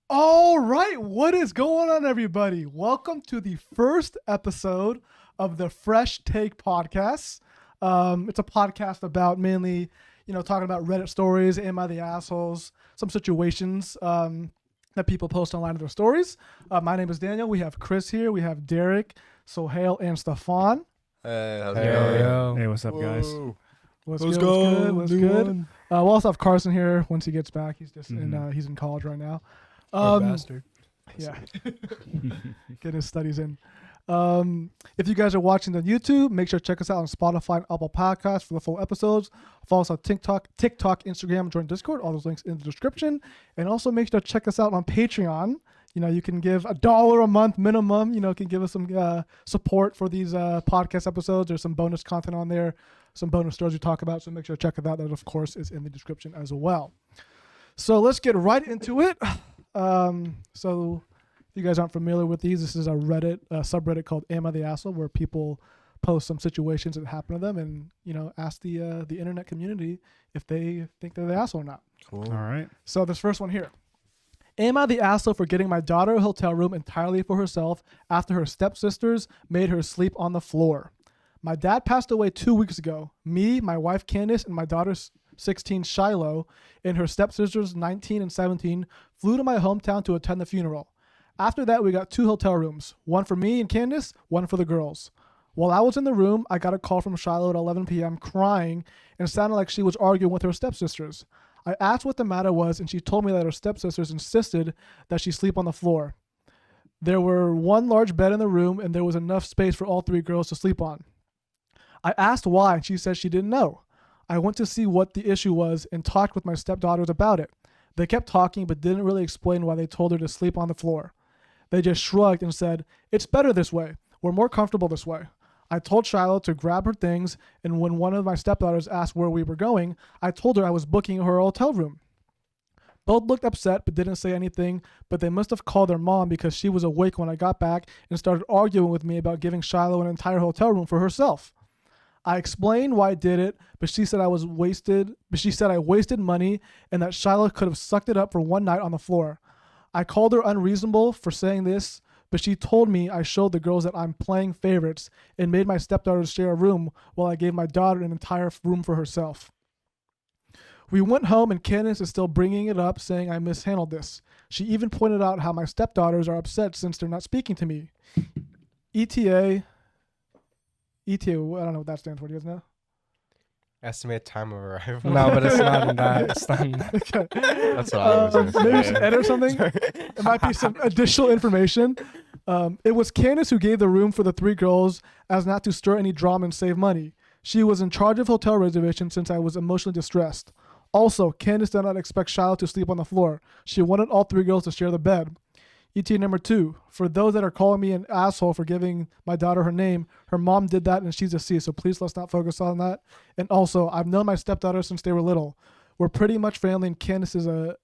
All right, what is going on, everybody? Welcome to the first episode of the Fresh Take podcast. It's a podcast about mainly, talking about Reddit stories, am I the assholes, some situations that people post online in their stories. My name is Daniel. We have Chris here. We have Derek, Sohail, and Stefan. Hey, how's Hey, it going? yo. Hey, what's up, guys? What's Let's good? go. What's New good? one. We'll also have Carson here once he gets back. He's just he's in college right now. Bastard. Yeah, get his studies in. If you guys are watching on YouTube, make sure to check us out on Spotify and Apple Podcasts for the full episodes. Follow us on TikTok, Instagram, join Discord. All those links in the description. And also make sure to check us out on Patreon. You can give $1 a month minimum. Can give us some support for these podcast episodes. There's some bonus content on there, some bonus stories we talk about. So make sure to check it out. That, of course, is in the description as well. So let's get right into it. So if you guys aren't familiar with these, this is a Reddit subreddit called Am I the Asshole, where people post some situations that happen to them and, ask the internet community if they think they're the asshole or not. Cool. All right. So this first one here. Am I the asshole for getting my daughter a hotel room entirely for herself after her stepsisters made her sleep on the floor? My dad passed away 2 weeks ago. Me, my wife Candace, and my daughter's 16 Shiloh, and her stepsisters 19 and 17 flew to my hometown to attend the funeral. After that, we got 2 hotel rooms, one for me and Candace, one for the girls. While I was in the room, I got a call from Shiloh at 11 p.m. crying and sounded like she was arguing with her stepsisters. I asked what the matter was, and she told me that her stepsisters insisted that she sleep on the floor. There were one large bed in the room, and there was enough space for all 3 girls to sleep on. I asked why, and she said she didn't know. I went to see what the issue was and talked with my stepdaughters about it. They kept talking but didn't really explain why they told her to sleep on the floor. They just shrugged and said, "It's better this way. We're more comfortable this way." I told Shiloh to grab her things, and when one of my stepdaughters asked where we were going, I told her I was booking her hotel room. Both looked upset but didn't say anything, but they must have called their mom because she was awake when I got back and started arguing with me about giving Shiloh an entire hotel room for herself. I explained why I did it, but she said I wasted money and that Shiloh could have sucked it up for one night on the floor. I called her unreasonable for saying this, but she told me I showed the girls that I'm playing favorites and made my stepdaughters share a room while I gave my daughter an entire room for herself. We went home and Candace is still bringing it up, saying I mishandled this. She even pointed out how my stepdaughters are upset since they're not speaking to me. ETA, I don't know what that stands for. Do you guys know? Estimate time of arrival. No, but it's not in that. It's not in that. Okay. That's what I was going to Maybe say. we should edit something. It might be some additional information. It was Candace who gave the room for the 3 girls as not to stir any drama and save money. She was in charge of hotel reservations since I was emotionally distressed. Also, Candace did not expect Shiloh to sleep on the floor. She wanted all 3 girls to share the bed. ETA number 2. For those that are calling me an asshole for giving my daughter her name, her mom did that and she's a C, so please let's not focus on that. And also, I've known my stepdaughter since they were little. We're pretty much family, and Candace is a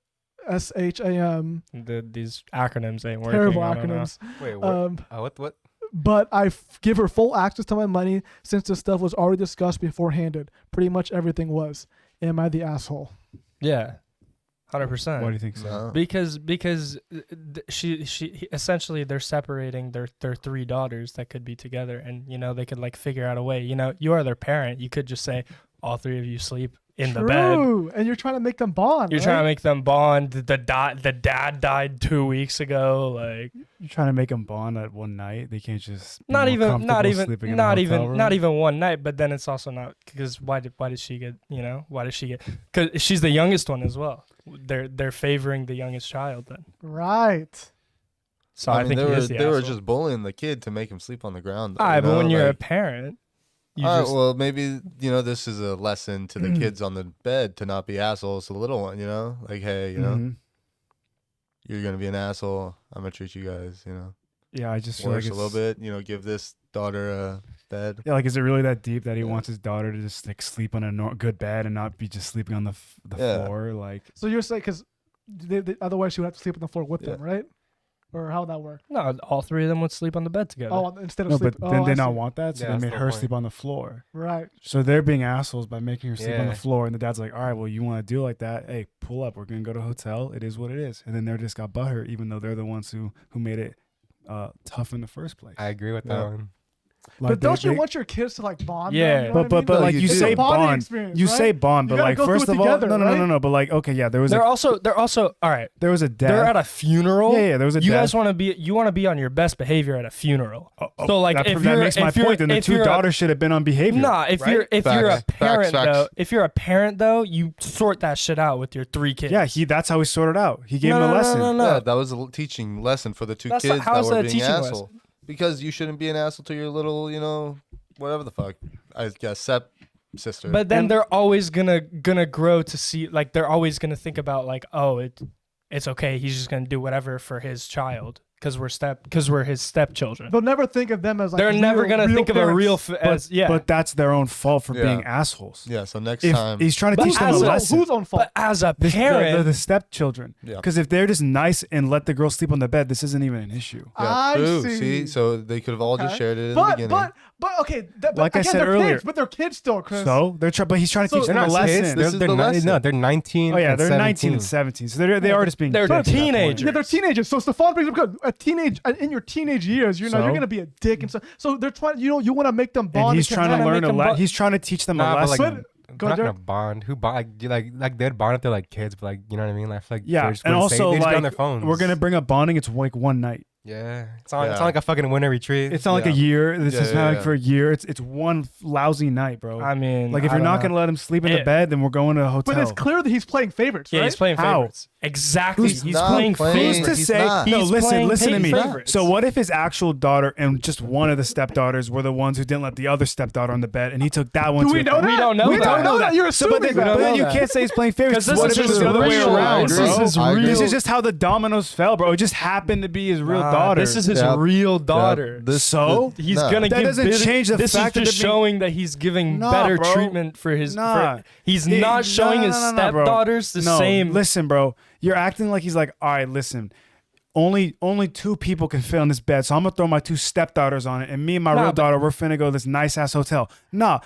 SHAM. These acronyms ain't working. Terrible I don't know. acronyms. Wait, what? What? But I give her full access to my money since the stuff was already discussed beforehand. Pretty much everything was. Am I the asshole? Yeah, 100%. Uh-huh. Why do do think so? Because she essentially they're separating their 3 daughters that could be together, and they could like figure out a way. You are their parent. You could just say all 3 of you sleep in the bed. True. And you're trying to make them bond. You're right? trying to make them bond. The dad died 2 weeks ago. Like You're trying to make them bond at one night. They can't just be not more even comfortable sleeping in a hotel room? not even one night. But then it's also not because why did she get because she's the youngest one as well. They're favoring the youngest child then. Right. So I think they he were is the they were asshole. just bullying the kid to make him sleep on the ground. All right, but when you're a like, parent, you all right, just well, maybe this is a lesson to the kids on the bed to not be assholes to the little one. Like, hey, Mhm. you're gonna be an asshole. I'm gonna treat you guys, Yeah, I just feel like worse it's a little bit. Give this daughter a bed. Yeah, like is it really that deep that he Yeah. wants his daughter to just like sleep on a good bed and not be just sleeping on the Yeah. floor? Like, So you're saying because otherwise she would have to sleep on the floor with them, right? or how would that work? No, all three of them would sleep on the bed together. Oh, instead of No, sleep. but then I they see. not want that, so Yeah, they that's made the her point. sleep on the floor. Right. So they're being assholes by making her sleep on the Yeah. floor, and the dad's like, "All right, well, you want to do like that? Hey, pull up. We're gonna go to a hotel. It is what it is." And then they just got butthurt, even though they're the ones who made it tough in the first place. I agree with Yeah. that one. Like, But don't they- you want your kids to like bond? Yeah. though, you know what I mean? but like you you do. say It's a bonding bond, experience, you right? say bond, You but gotta like go through first it of all, together, no, right? but like okay, yeah, there was they're also all right. there was a death. They're at a funeral. Yeah, there was a You death. guys want to be on your best behavior at a funeral. So like that, if that you're makes my if you're- point. Then the if two you're a- daughters should have been on behavior. Nah, if right? you're a Facts. parent Facts. though, if you're a parent though, you sort that shit out with your 3 kids. Yeah, that's how he sorted out. He gave No, him a no, no, lesson. no, no. Yeah, that was a teaching lesson for the 2 That's not- kids how that is were that a being teaching asshole. Because you shouldn't be an asshole to your little, whatever the fuck. I guess step sister. But then And- they're always gonna grow to see, like, they're always gonna think about like, oh, it's okay. He's just gonna do whatever for his child because we're his stepchildren. They'll never think of them as like. They're never real- gonna real think of a parents. real But, but that's their own fault for Yeah. being assholes. yeah, so next If time. he's trying to But teach them a as a- lesson. Whose own fault? But as a The parent, stepchildren. Yeah. Because if they're just nice and let the girl sleep on the bed, this isn't even an issue. Yeah, I true. see. So they could have all just Okay. shared it in the beginning. But okay. But Like I again, said they're earlier. kids, but they're kids still, Chris. So but he's trying to So teach They're them a not lesson. kids. This is They're the lesson. no, they're 19. Oh yeah, and they're 19 17. and 17, so they are just being. They're kids at that point. teenagers. Yeah, they're teenagers. So Stefan brings up good. In your teenage years, you're So? gonna be a dick and stuff. So they're trying. You want to make them bond. And he's and trying to connect. learn a them lesson. bu- He's trying to teach them a Nah, but lesson. like, Go, they're not gonna Derek. bond. Who bond? Like they'd bond if they're like kids, but like you know what I mean. Like, I feel like Yeah, they're just and gonna say- also they just be on like their phones. we're gonna bring up bonding. It's like one night. Yeah, it's not Yeah. like a fucking winter retreat. It's not like a Yeah. year. This Yeah, is yeah, not like yeah. for a year. It's one lousy night, bro. I mean, Like if I you're don't not know. gonna let him sleep in the Yeah. bed, then we're going to a hotel. But it's clear that he's playing favorites, Yeah, right? he's playing How? favorites. Exactly. He's He's not playing playing- Who's favorites. to He's say? not. No, He's listen playing to me. favorites. So what if his actual daughter and just one of the stepdaughters were the ones who didn't let the other stepdaughter on the bed, and he took that one? Do to we a know hotel? that? We don't know We that. don't know that. You're So, but assuming then, that. but then you that. can't say he's playing favorites. 'Cause What this if it is was the other way real. around, This bro? is I agree. This real. is just how the dominoes fell, bro. It just happened to be his real daughter. This is his Yeah. real daughter. So? He's Nah. gonna That give doesn't change the this fact is that just they're being- showing that he's giving Nah, better bro. treatment for his. Nah. He's It- not showing his no, bro. stepdaughters the No, same. Listen, bro, you're acting like he's like, all right, listen. Only 2 people can fit on this bed, so I'm gonna throw my 2 stepdaughters on it, and me and my Nah, real but- daughter, we're finna go to this nice ass hotel. Nah,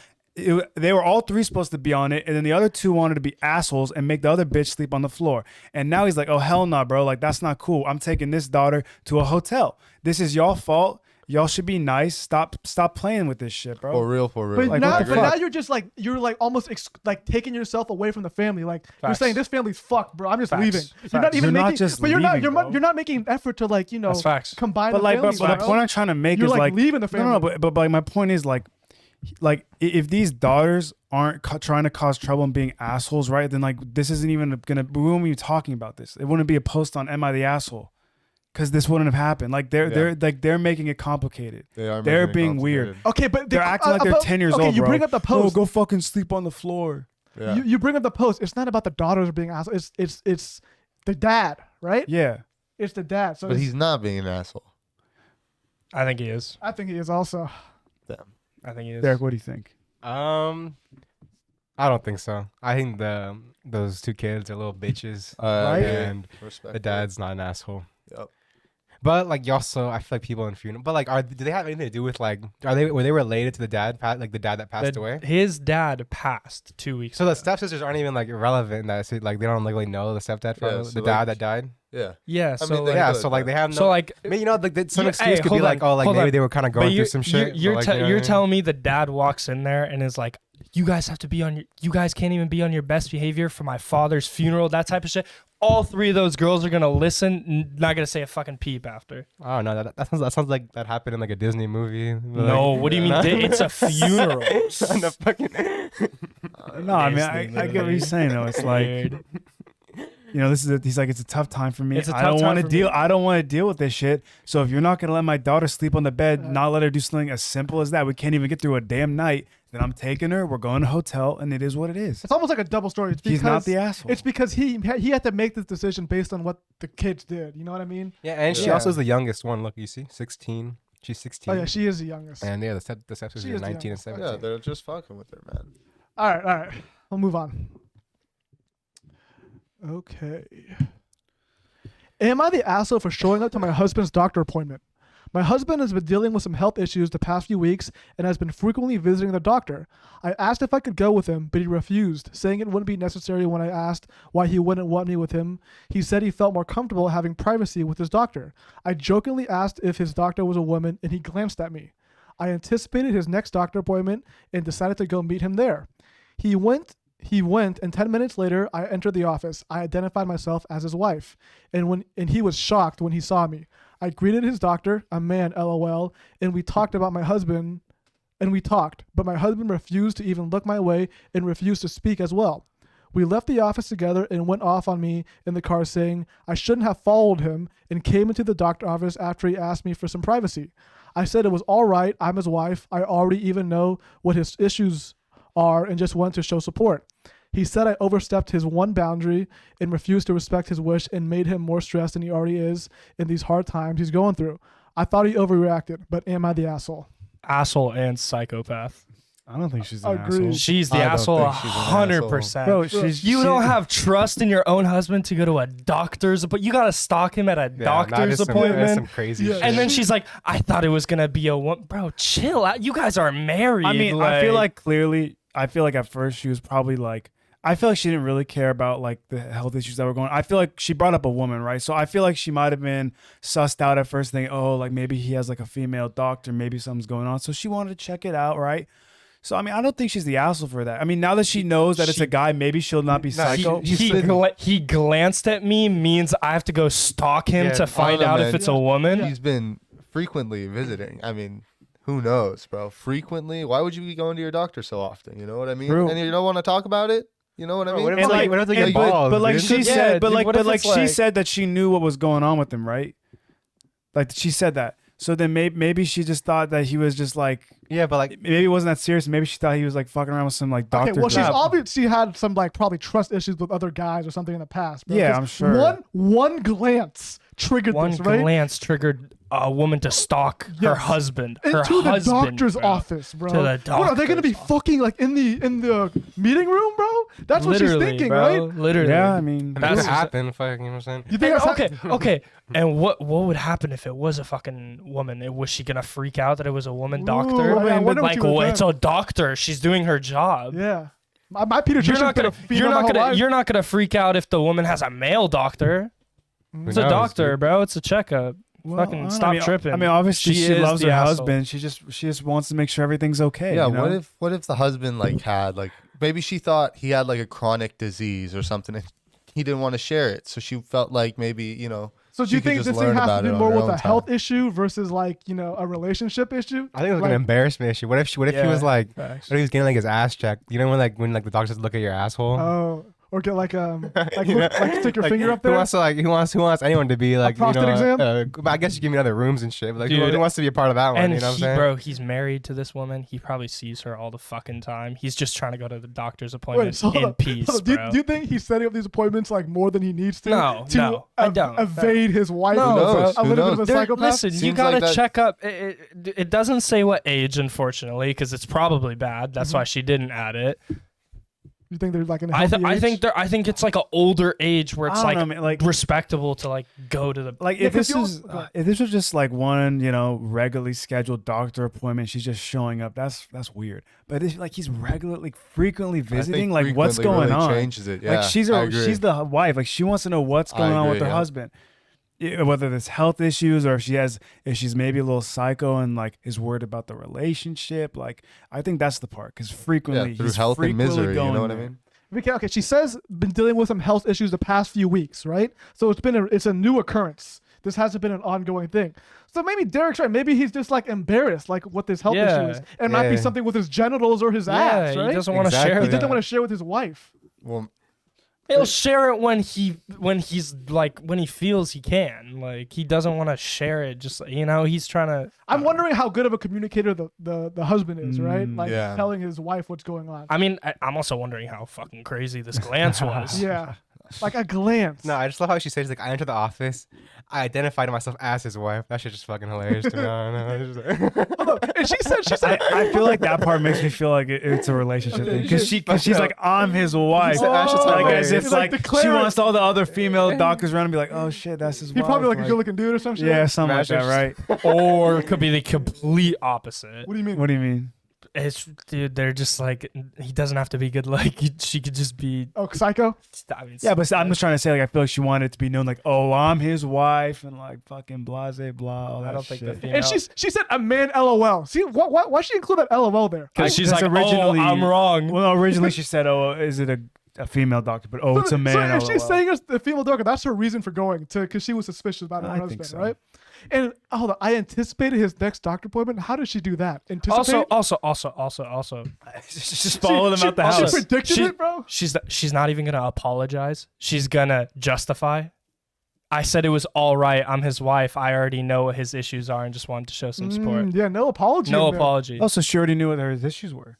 they were all 3 supposed to be on it, and then the other 2 wanted to be assholes and make the other bitch sleep on the floor. And now he's like, oh hell no, bro, like that's not cool. I'm taking this daughter to a hotel. This is y'all fault. Y'all should be nice. Stop playing with this shit, bro. For real, for real. But Like, now, what the but now fuck? you're like almost like taking yourself away from the family. Like you're Facts. saying this family's fucked, bro. I'm just Facts. leaving. You're not Facts. even You're not making. just but you're not. leaving, bro. You're not making an effort to like That's facts. combine. But the like, families, but the bro. point I'm trying to make You're is like leaving the no, family. but like my point is like if these daughters aren't trying to cause trouble and being assholes, right? Then like this isn't even gonna. We wouldn't be talking about this. It wouldn't be a post on "Am I the asshole?" Because this wouldn't have happened. Like they're making it complicated. They're They're making it being weird. complicated. Okay, but They're acting like they're 10 years okay, old, you bro. bring up the Oh, post. go fucking sleep on the floor. Yeah. You bring up the post. It's not about the daughters being assholes. It's the dad, right? Yeah. It's the dad. So But it's- he's not being an asshole. I think he is. I think he is also. Damn. I think he is. Derek, what do you think? I don't think so. I think those 2 kids are little bitches, Right? and Respect. the dad's not an asshole. Yep. But like, you also, I feel like people in funeral. But like, do they have anything to do with like? Were they related to the dad? Like the dad that passed away. His dad passed 2 weeks So the ago. stepsisters aren't even like irrelevant in that. So, like they don't really know the stepdad from Yeah, so, the dad like, that died. Yeah. Yeah. I So mean, like, Yeah. could, So like but- they have no. so like, I mean, like some you- excuse hey, could be hold like, on, oh, like hold maybe on. they were kind of going through some shit. You're, but, like, you know what I you're mean? telling me the dad walks in there and is like, you guys have to be on your, you guys can't even be on your best behavior for my father's funeral, that type of shit. All 3 of those girls are gonna listen, not gonna say a fucking peep after. Oh no, that sounds like that happened in like a Disney movie. No, what do you mean? It's a funeral. On the fucking. No, I mean I get what you're saying though. It's like Weird. he's like it's a tough time for me. It's a I tough don't time want to for deal. me. I don't want to deal with this shit. So if you're not gonna let my daughter sleep on the bed, not let her do something as simple as that, we can't even get through a damn night. Then I'm taking her. We're going to a hotel, and it is what it is. It's almost like a double story. It's He's not because- the asshole. It's because he had to make this decision based on what the kids did. You know what I mean? Yeah, and she Yeah. also is the youngest one. Look, you see, 16. She's 16. Oh yeah, she is the youngest. And yeah, the stepsisters She are is the 19 and youngest. 17. Yeah, they're just fucking with her, man. All right. We'll move on. Okay. Am I the asshole for showing up to my husband's doctor appointment? My husband has been dealing with some health issues the past few weeks and has been frequently visiting the doctor. I asked if I could go with him, but he refused, saying it wouldn't be necessary. When I asked why he wouldn't want me with him, he said he felt more comfortable having privacy with his doctor. I jokingly asked if his doctor was a woman, and he glanced at me. I anticipated his next doctor appointment and decided to go meet him there. He went, and 10 minutes later, I entered the office. I identified myself as his wife, and he was shocked when he saw me. I greeted his doctor, a man, LOL, and we talked about my husband, but my husband refused to even look my way and refused to speak as well. We left the office together and went off on me in the car saying I shouldn't have followed him and came into the doctor's office after he asked me for some privacy. I said it was all right, I'm his wife, I already even know what his issues are and just wanted to show support. He said I overstepped his one boundary and refused to respect his wish and made him more stressed than he already is in these hard times he's going through. I thought he overreacted, but am I the asshole? Asshole and psychopath. I don't think she's an Agreed. asshole. She's the I don't asshole think she's an 100%. Bro, You don't have trust in your own husband to go to a doctor's, but you gotta stalk him at a doctor's That's appointment. some crazy Yeah. shit. And then she's like, I thought it was gonna be a one. Bro, chill out. You guys are married. I mean, I feel like at first she was probably like, I feel like she didn't really care about like the health issues that were going on. I feel like she brought up a woman, right? So I feel like she might have been sussed out at first thinking, oh, like maybe he has like a female doctor, maybe something's going on. So she wanted to check it out, right? So, I mean, I don't think she's the asshole for that. I mean, now that she knows that it's a guy, maybe she'll not be psycho. he glanced at me means I have to go stalk him Yeah, to find out if it's a woman. He's been frequently visiting. I mean, who knows, bro? Frequently? Why would you be going to your doctor so often? You know what I mean? True. And you don't want to talk about it? You know what I mean? What if, And like, like- what if they get and balls, but like dude? she Yeah, said, but dude, like, what if but like it's she like- said that she knew what was going on with him, right? Like she said that. So then maybe she just thought that he was just like, Yeah, but like, maybe it wasn't that serious. Maybe she thought he was like fucking around with some like doctor. Okay, well, she's crap. obvious. She had some like probably trust issues with other guys or something in the past. Bro, Yeah, 'cause I'm sure. One glance triggered One this, right? glance triggered a woman to stalk her Yes. husband. Into her the husband, doctor's bro. office, bro. To the What are they gonna be doctor's fucking like in the meeting room, bro? That's what she's Literally, thinking, bro. right? Literally. Yeah, I mean, that could That's- happen. Fucking, you know what I'm saying? You think And, that's okay. And what would happen if it was a fucking woman? Was she gonna freak out that it was a woman doctor? Ooh, I wonder what Like, she would've well, it's done. a doctor. She's doing her job. Yeah. My pediatrician's You're not been a gonna. female my whole life. You're not gonna freak out if the woman has a male doctor. Who It's a knows, doctor, dude? bro. It's a checkup. well, I Fucking don't stop know. tripping. I mean, obviously She she is loves the her asshole. husband. She just wants to make sure everything's okay. Yeah, you know? what if the husband like had like maybe she thought he had like a chronic disease or something and he didn't want to share it. So she felt like maybe, you know, So do she you could think just this thing learn has about to it do on more her with own a health time. issue versus like, you know, a relationship issue? I think it was Like- like an embarrassment issue. What if he Yeah. was like, Facts. what if he was getting like his ass checked? You know when the doctors look at your asshole? Oh, or get like You know? like stick your Like, finger up Who there. who wants anyone to be like, you prostate know, exam? but I guess you give me other rooms and shit. But like, Dude, who wants to be a part of that one? And You know what I'm he, saying? bro, he's married to this woman. He probably sees her all the fucking time. He's just trying to go to the doctor's Wait, appointment so hold in on, peace, hold on. Do bro. you think he's setting up these appointments like more than he needs to? No, to no, I don't. evade his wife. No, Who knows? bro. A Who little bit of knows? a There- psychopath. listen, you Seems gotta like that- check up. It doesn't say what age, unfortunately, because it's probably bad. That's why she didn't add it. You think there's like an I healthy age? think it's like an older age where it's I don't like know, man, like respectable to like go to the. like Yeah, if 'cause this you is also- go ahead. if this was just like one, you know, regularly scheduled doctor appointment, she's just showing up. That's weird. But it's like he's regularly, frequently I think visiting. Like what's frequently going really on? Changes it. Yeah, Like she's I agree. the wife. Like she wants to know what's I going on with agree, her yeah. husband. Yeah, whether there's health issues or if she's maybe a little psycho and like is worried about the relationship. Like I think that's the part because frequently through he's health and frequently misery. You going know what I there. mean? Okay, she says been dealing with some health issues the past few weeks, right? So it's a new occurrence. This hasn't been an ongoing thing. So maybe Derek's right. Maybe he's just like embarrassed, like with his health Yeah. issues. It might be Yeah. something with his genitals or his Yeah, ass, he right? doesn't want to Exactly. share. He Yeah. doesn't that. want to share with his wife. Well, He'll share it when he feels he can. Like he doesn't want to share it. Just he's trying to. I'm wondering how good of a communicator the husband is, right? Like yeah. telling his wife what's going on. I'm also wondering how fucking crazy this glance was. Yeah. Like a glance. No, I just love how she says like I entered the office, I identified myself as his wife. That shit's just fucking hilarious to me. And she said, I feel like that part makes me feel like it's a relationship thing because she's like I'm his wife, That shit's like as hilarious. if He's like she declaring- wants all the other female doctors around and be like, oh shit, that's his he wife. probably like a good looking dude or some shit. yeah, something like that, Imagine right? Or it could be the complete opposite. What do you mean? What do you mean? It's dude, they're just like he doesn't have to be good. Like she could just be. Oh, psycho. I mean, Yeah, but I'm just trying to say like I feel like she wanted it to be known like, oh, I'm his wife and like fucking blase blah. All that I don't think the shit. female. And she said a man LOL. See, why she include that LOL there? Because she's Because like, originally- oh, I'm wrong. Well, no, originally she said, oh, is it a female doctor? But oh, it's a man. So if she's LOL. saying it's the female doctor, that's her reason for going to because she was suspicious about her I husband, think so. right? And hold on, I anticipated his next doctor appointment. How did she do that? Also, Anticipate? just follow them out the She house. predicted it, bro. she's not even gonna apologize. She's gonna justify. I said it was all right. I'm his wife. I already know what his issues are and just wanted to show some support. Yeah, no apology. No in there. apology. Also, she already knew what her issues were.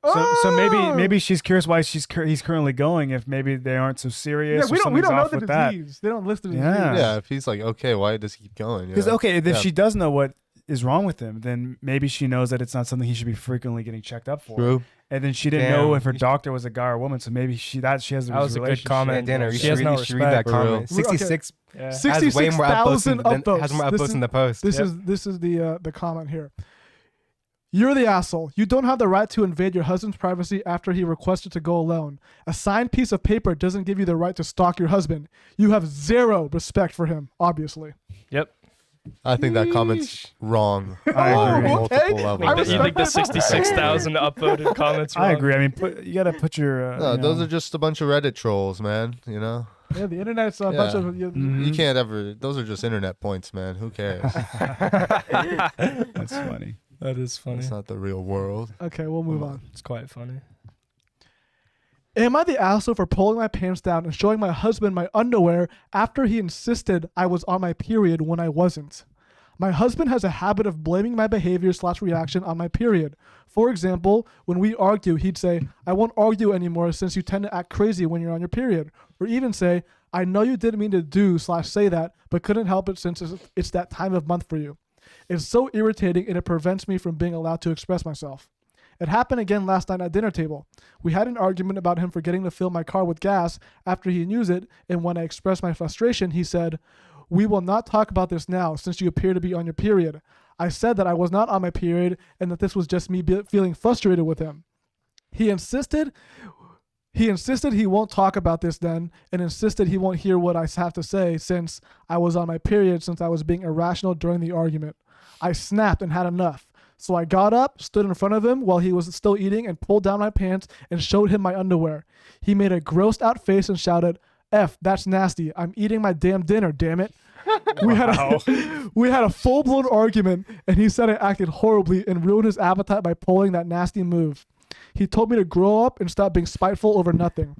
So maybe she's curious why he's currently going. If maybe they aren't so serious. Yeah, we or don't know something's off the with that. disease. They don't list the disease. Yeah. Yeah, if he's like, okay, why does he keep going? Because Yeah. okay, if Yeah. she does know what is wrong with him, then maybe she knows that it's not something he should be frequently getting checked up for. True. And then she didn't Damn. know if her doctor was a guy or a woman, so maybe she has That was a good comment. Yeah, Danner, you She should has read, no you should read that respect. For real. comment. 66 Yeah. has way more 66,000 upvotes has more upvotes. upvotes in the post. This is the comment here. You're the asshole. You don't have the right to invade your husband's privacy after he requested to go alone. A signed piece of paper doesn't give you the right to stalk your husband. You have zero respect for him, obviously. Yep. I think that comment's wrong I on agree. multiple Okay. levels. I You respect think the that. 66,000 upvoted comments? I wrong? agree. I mean, you gotta put your. No, you those know- are just a bunch of Reddit trolls, man. You know, Yeah, the internet's a Yeah. bunch of. you Mhm. can't ever. Those are just internet points, man. Who cares? That's funny. That is funny. It's not the real world. Okay, we'll move on. It's quite funny. Am I the asshole for pulling my pants down and showing my husband my underwear after he insisted I was on my period when I wasn't? My husband has a habit of blaming my behavior / reaction on my period. For example, when we argue, he'd say, I won't argue anymore since you tend to act crazy when you're on your period. Or even say, I know you didn't mean to do / say that, but couldn't help it since it's that time of month for you. It's so irritating and it prevents me from being allowed to express myself. It happened again last night at dinner table. We had an argument about him forgetting to fill my car with gas after he used it, and when I expressed my frustration, he said, we will not talk about this now since you appear to be on your period. I said that I was not on my period and that this was just me feeling frustrated with him. He insisted he won't talk about this then and insisted he won't hear what I have to say since I was on my period since I was being irrational during the argument. I snapped and had enough. So I got up, stood in front of him while he was still eating and pulled down my pants and showed him my underwear. He made a grossed out face and shouted, F, that's nasty. I'm eating my damn dinner, damn it. We had a full-blown argument and he said I acted horribly and ruined his appetite by pulling that nasty move. He told me to grow up and stop being spiteful over nothing.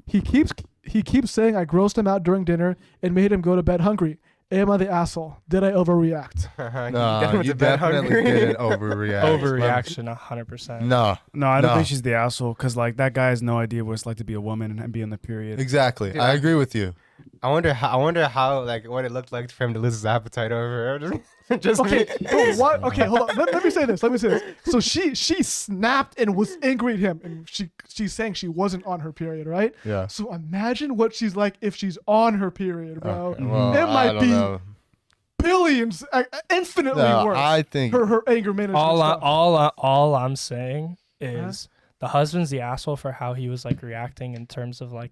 He keeps saying I grossed him out during dinner and made him go to bed hungry. Am I the asshole? Did I overreact? No, you definitely didn't overreact. Overreaction, 100%. No, No, I don't No. think she's the asshole because like that guy has no idea what it's like to be a woman and be on the period. exactly. Dude, I agree with you. I wonder how like what it looked like for him to lose his appetite over her. Just Okay, but what? Okay, hold on. Let me say this. So she snapped and was angry at him, and she's saying she wasn't on her period, right? Yeah. So imagine what she's like if she's on her period, bro. Okay, well, It I might don't be know. billions, infinitely No, worse. I think her anger management. stuff. All I'm saying is the husband's the asshole for how he was like reacting in terms of like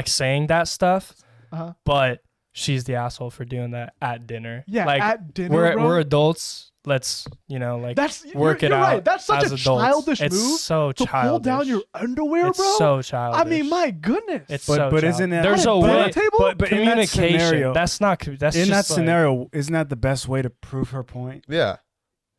saying that stuff, Uh-huh. but she's the asshole for doing that at dinner. Yeah, like at dinner, we're bro. adults. Let's That's work you're it out. right. That's such as a adults. childish It's move so to childish. pull down your underwear, It's bro. so childish. I mean, my goodness. It's But- so but childish. isn't that- There's a At a way. dinner table? But in that Communication. scenario, That's not. That's in that just like- scenario, isn't that the best way to prove her point? yeah.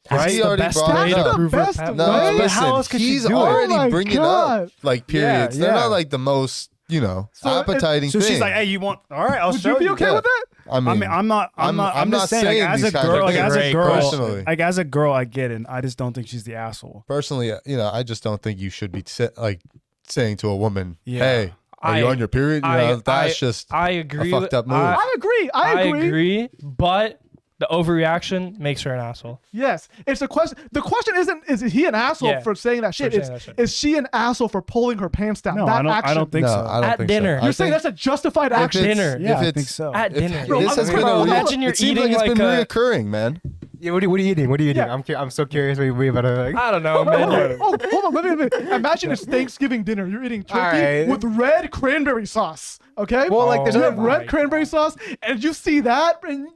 That's He the already best brought way it to up. prove her Best point. No, way? But how listen, else could she he's do it? already Oh my bringing God. up like periods. They're yeah. not like the most, So appetizing So thing. she's like, "Hey, you want? All right, I'll Would show you be okay Yeah. with that? I mean, I'm not. I'm just saying, like, as a these kinds girl, of like things as a Great girl, personally. like as a girl, I get it. I just don't think she's the asshole. Personally, I just don't think you should be saying to a woman, Yeah. "Hey, Are you on your period? You know, that's just I agree. a fucked up move. I agree. I agree. But the overreaction makes her an asshole. Yes, it's the question. The question isn't is he an asshole Yeah, for saying that shit? saying It's that shit. is she an asshole for pulling her pants down? No, that I don't think no, so. I don't At think dinner. So. You're saying that's a justified if action. it's- dinner. Yeah, I if think it's- so. At dinner. Bro, This has been bro, a weird. imagine you're It seems eating like it's like been a- reoccurring, man. Yeah, what are you eating? What are you eating? Yeah. I'm so curious. What you about to like? I don't know, man. Oh, hold on. Let me. Imagine it's Thanksgiving dinner. You're eating turkey Alright. with red cranberry sauce. Okay. Well, like, there's you other- have red my cranberry sauce, and you see that, and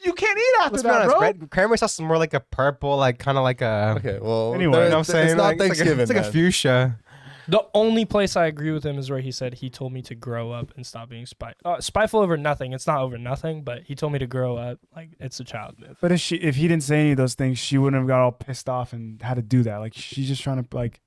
you can't eat after Let's be that, honest. bro. Red cranberry sauce is more like a purple, like kind of like a. Okay, well, Anyway, there- You know what I'm saying? it's not Like, Thanksgiving. It's like a man. fuchsia. The only place I agree with him is where he said he told me to grow up and stop being spiteful over nothing. It's not over nothing, but he told me to grow up. Like, it's a child move. But if he didn't say any of those things, she wouldn't have got all pissed off and had to do that. Like she's just trying to like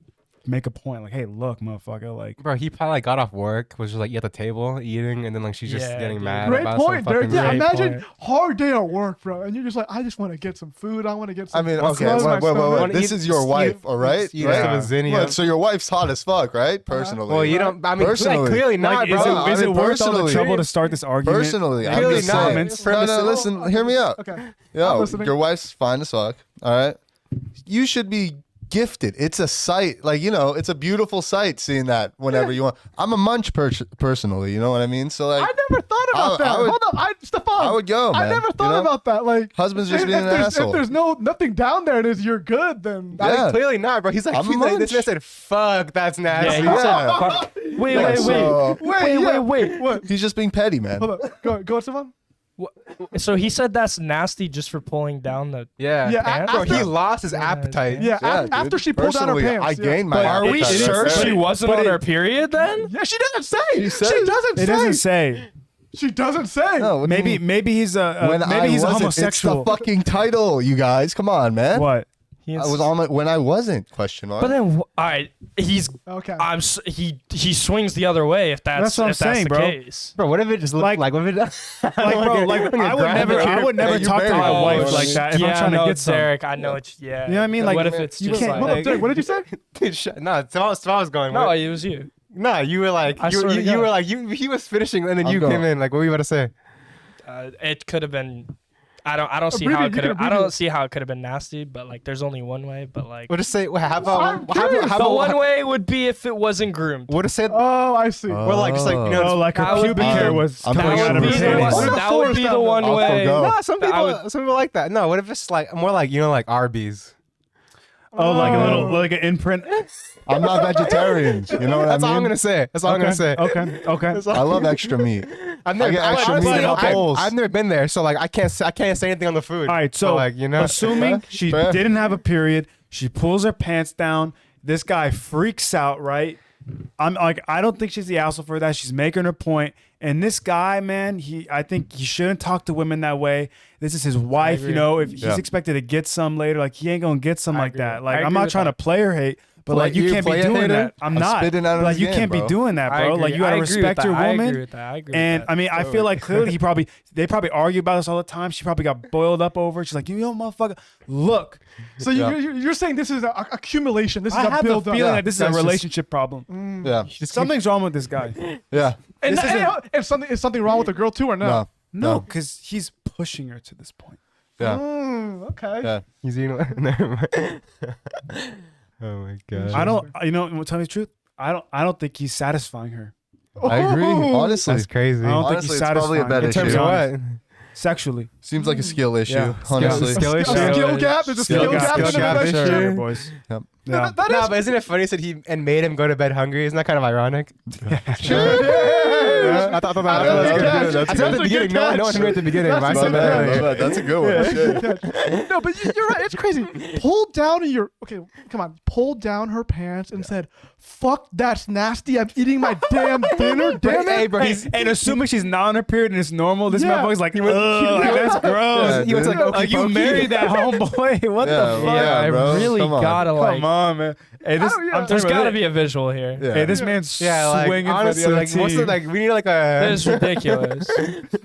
make a point. Like, hey, look, motherfucker. Like, Bro, he probably like, got off work, was just like at the table eating, and then like she's just Yeah, getting dude. mad Great about point, some dude. fucking. Yeah, Great imagine point. hard day at work, bro, and you're just like, I just want to get some food. I want to get some. I mean, what's okay, wrong with my stomach? Wanna This eat- is your eat- wife, all right? eat Right? some lasagna. What, so your wife's hot as fuck, right? Personally. Well, you don't. I mean, Personally. like, clearly not, like, bro. is I it mean, worth all the personally- trouble to start this argument? Personally, I'm Clearly just not. saying. Comments. No, listen, hear me out. Okay. I'm Yo, listening. your wife's fine as fuck, all right? You should be gifted. It's a sight. Like, you know, it's a beautiful sight seeing that whenever you want. I'm a munch personally, you know what I mean? So, like, I never thought about that. I would- Hold up, Stefan. I would go, man. I never thought you know? about that. Like, Husband's just if, being if an there's, asshole. if there's nothing down there and is you're good, then I mean, Yeah. clearly not, bro. He's like, I'm a he's like this munch. man said, "Fuck, that's nasty." Yeah. Wait. What? He's just being petty, man. Hold up. Go, Stefan. So he said that's nasty just for pulling down the. Yeah, Yeah, Pants? bro. after- He lost his appetite. Yeah, Yeah, after dude. she pulled down her Personally, pants. I gained my Are we appetite. sure That's she it. wasn't But on it- her period then? Yeah, she doesn't say. She says- She doesn't say. It doesn't say. She doesn't say. No, what do you mean? Maybe he's a When maybe I he's a wasn't. homosexual. It's the fucking title, you guys. Come on, man. What? He I is- was on my, when I wasn't, question mark. But then, all right, he's. Okay. He swings the other way if that's what I'm if that's saying, the bro. case. Bro, what if it just looked Like- like what if it Like, bro, like I would never you talk to my married. wife Oh, like that if yeah, I'm trying no, to get it's some. Derek. I know it's yeah. You know what I mean? Like, what if it's you just can't- like, Hold up, Derek, what did you say? No, Sval was going. no, What- it was you. no, you were like, I swear to you were God. like, he was finishing, and then I'm you going. came in. Like, what were you about to say? It could have been. I don't see Abbreviate, how you it could can have. I abbreviate. don't see how it could have been nasty. But like, there's only one way. But like, We'll just say, well, how I'm about curious. how the about one way would be if it wasn't groomed. Would have said, Oh, I see. well, like just like you know, Oh, like her That would pubic be- hair was I'm coming that out would of her be the panties. one- That would be the one I'll way. forgo. no, some I people like that. No, what if it's like more like like Arby's? Oh, like a little, like an imprint. I'm not vegetarian. You know what That's I all I'm mean? gonna say. That's all I'm gonna say. Okay. I love extra meat. I've never, I get extra honestly, meat in okay, bowls. I've never been there, so like I can't say anything on the food. All right, so like you know, assuming she Fair. didn't have a period, she pulls her pants down. This guy freaks out, right? I'm like, I don't think she's the asshole for that. She's making her point. And this guy, man, I think he shouldn't talk to women that way. This is his wife, you agree. know. If he's Yeah. expected to get some later, like he ain't gonna get some I like agree that. with- Like I I'm agree not with trying that. to play her hate, but Play- like you you can't be play a doing hater? that. I'm I'm not. spitting out of Like his you game, can't be bro. doing that, bro. Like you gotta respect your I woman. agree with that. I agree And with I mean, I feel like clearly they probably argue about this all the time. She probably got boiled up over it. She's like, you know, motherfucker, look. So you're saying this is an accumulation. This is I a have the build up. feeling that this is a That's just- relationship problem. Yeah. Something's wrong with this guy. Yeah. And This is something wrong with the girl too or no? No. No, because he's pushing her to this point. Yeah. Okay. Yeah. he's eating. Never mind. Oh my god. I don't. You know, tell me the truth. I don't think he's satisfying her I agree. Honestly. That's crazy. I don't think Honestly, he's it's probably a satisfying bad her. In terms issue. of what? Sexually. Seems like a skill issue, Yeah. honestly. Skill A issue. skill gap. There's a Skill skill gap. gap in Skill the gap, relationship. sure, boys. Yep. Yeah. That No, is- but isn't it funny that he made him go to bed hungry? Isn't that kind of ironic? Yeah. I thought that That's was a good. good catch. I said at That's the a good beginning. No one catch. knew at the beginning. but I That's said a that good earlier. That's a good one. Shit. No, but you're right. It's crazy. Pulled down your come on. Pulled down her pants and said, "Fuck, that's nasty. I'm eating my damn dinner. Damn Hey, it." bro, he's And assuming she's not on her period and it's normal, this Yeah. motherfucker's like, ugh, like, that's gross. Yeah, he went to like dude. Okey You Pokey. married that homeboy. What Yeah, the fuck? yeah, I bro. really Come on. gotta like. Come on, man. Hey, this, Oh, yeah. I'm There's telling you, gotta be a visual here. Yeah. Hey, this man's Yeah, like swinging honestly, for the other like what's the team. like? We need like That a. is ridiculous.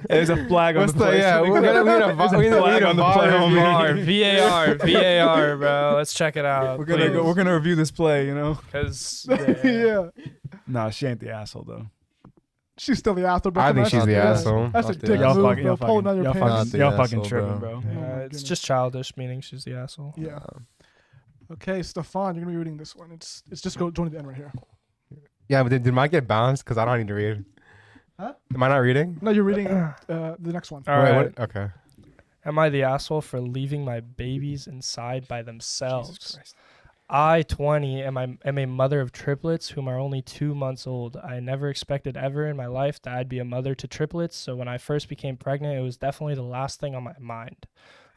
There's a flag on What's the the play. yeah? We're gonna need a There's a we need flag a on the VAR play, review. homie. VAR, bro. Let's check it out. We're gonna review this play, you know. Because Yeah. No, she ain't the asshole though. She's still the asshole. Bro. I Come think on, she's the that's- asshole. That's a Not the dick asshole. move, bro. Pulling down your pants. the y'all fucking asshole, tripping, bro. bro. Oh my It's goodness. just childish, meaning she's the asshole. Yeah. Okay, Stefan, you're gonna be reading this one. It's just join the end right here. Yeah, but did mine get bounced? Because I don't need to read. Huh? Am I not reading? No, you're reading the next one. All Wait, right. what? Okay. Am I the asshole for leaving my babies inside by Jesus themselves? Christ. I, 20, am a mother of triplets whom are only 2 months old. I never expected ever in my life that I'd be a mother to triplets, so when I first became pregnant, it was definitely the last thing on my mind.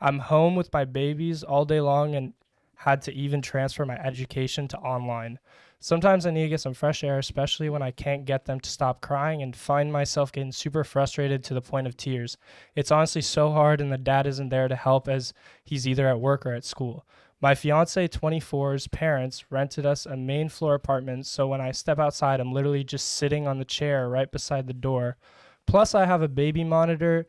I'm home with my babies all day long and had to even transfer my education to online. Sometimes I need to get some fresh air, especially when I can't get them to stop crying and find myself getting super frustrated to the point of tears. It's honestly so hard and the dad isn't there to help as he's either at work or at school. My fiance, 24's parents rented us a main floor apartment, so when I step outside, I'm literally just sitting on the chair right beside the door. Plus, I have a baby monitor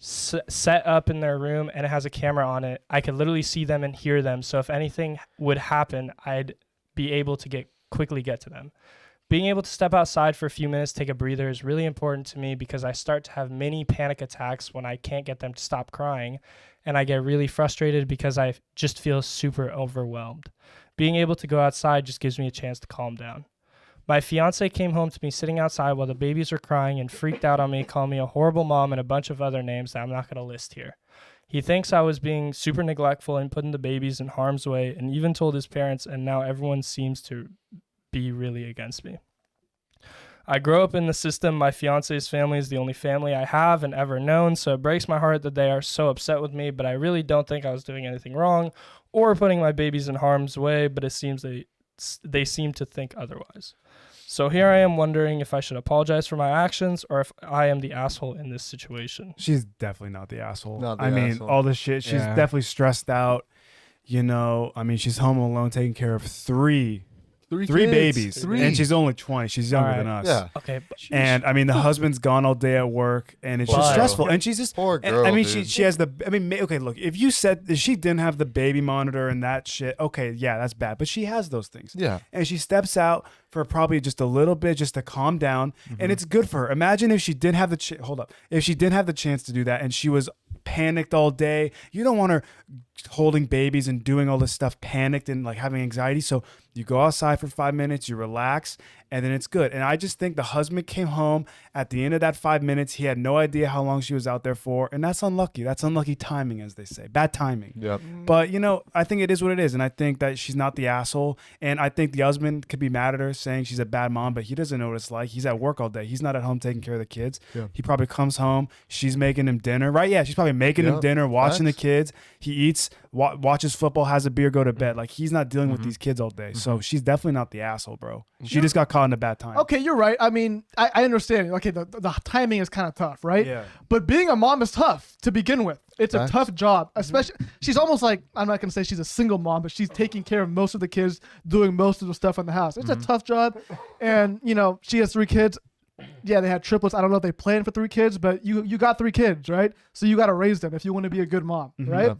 set up in their room, and it has a camera on it. I could literally see them and hear them, so if anything would happen, I'd be able to quickly get to them. Being able to step outside for a few minutes, take a breather is really important to me because I start to have mini panic attacks when I can't get them to stop crying, and I get really frustrated because I just feel super overwhelmed. Being able to go outside just gives me a chance to calm down. My fiance came home to me sitting outside while the babies were crying and freaked out on me, calling me a horrible mom and a bunch of other names that I'm not going to list here. He thinks I was being super neglectful and putting the babies in harm's way, and even told his parents, and now everyone seems to be really against me. I grew up in the system. My fiance's family is the only family I have and ever known, so it breaks my heart that they are so upset with me, but I really don't think I was doing anything wrong or putting my babies in harm's way, but it seems they seem to think otherwise. So here I am wondering if I should apologize for my actions or if I am the asshole in this situation. She's definitely not the asshole. Not the I mean, asshole. all this shit. She's Yeah. definitely stressed out. You know, I mean, she's home alone taking care of three Three babies. Three. And she's only 20. She's younger than us. Yeah. Okay, And I mean, the husband's gone all day at work, and it's just But- stressful. And she's just, Poor and, girl, I mean, dude. she has the. I mean, okay, look, if you said that she didn't have the baby monitor and that shit, okay, yeah, that's bad. But she has those things. Yeah. And she steps out for probably just a little bit, just to calm down, Mm-hmm. and it's good for her. Imagine if she didn't have the hold up, if she didn't have the chance to do that, and she was panicked all day. You don't want her holding babies and doing all this stuff panicked and like having anxiety. So you go outside for 5 minutes, you relax, and then it's good. And I just think the husband came home at the end of that 5 minutes. He had no idea how long she was out there for, and that's unlucky. That's unlucky timing, as they say, bad timing. Yep. But you know, I think it is what it is, and I think that she's not the asshole. And I think the husband could be mad at her, saying she's a bad mom, but he doesn't know what it's like. He's at work all day. He's not at home taking care of the kids. Yeah. He probably comes home. She's making him dinner, right? Yeah, she's probably making him Yep. dinner, watching Facts. the kids. He eats, watches football, has a beer, go to bed. Like he's not dealing with these kids all day. So she's definitely not the asshole, bro. She just got caught in a bad time. Okay, you're right. I mean, I understand. Okay, the timing is kind of tough, right? Yeah. But being a mom is tough to begin with. It's a Facts. tough job, especially. She's almost like, I'm not gonna say she's a single mom, but she's taking care of most of the kids, doing most of the stuff in the house. It's a tough job, and you know she has 3 kids. Yeah, they had triplets. I don't know if they planned for 3 kids, but you got 3 kids, right? So you got to raise them if you want to be a good mom, right? Yeah.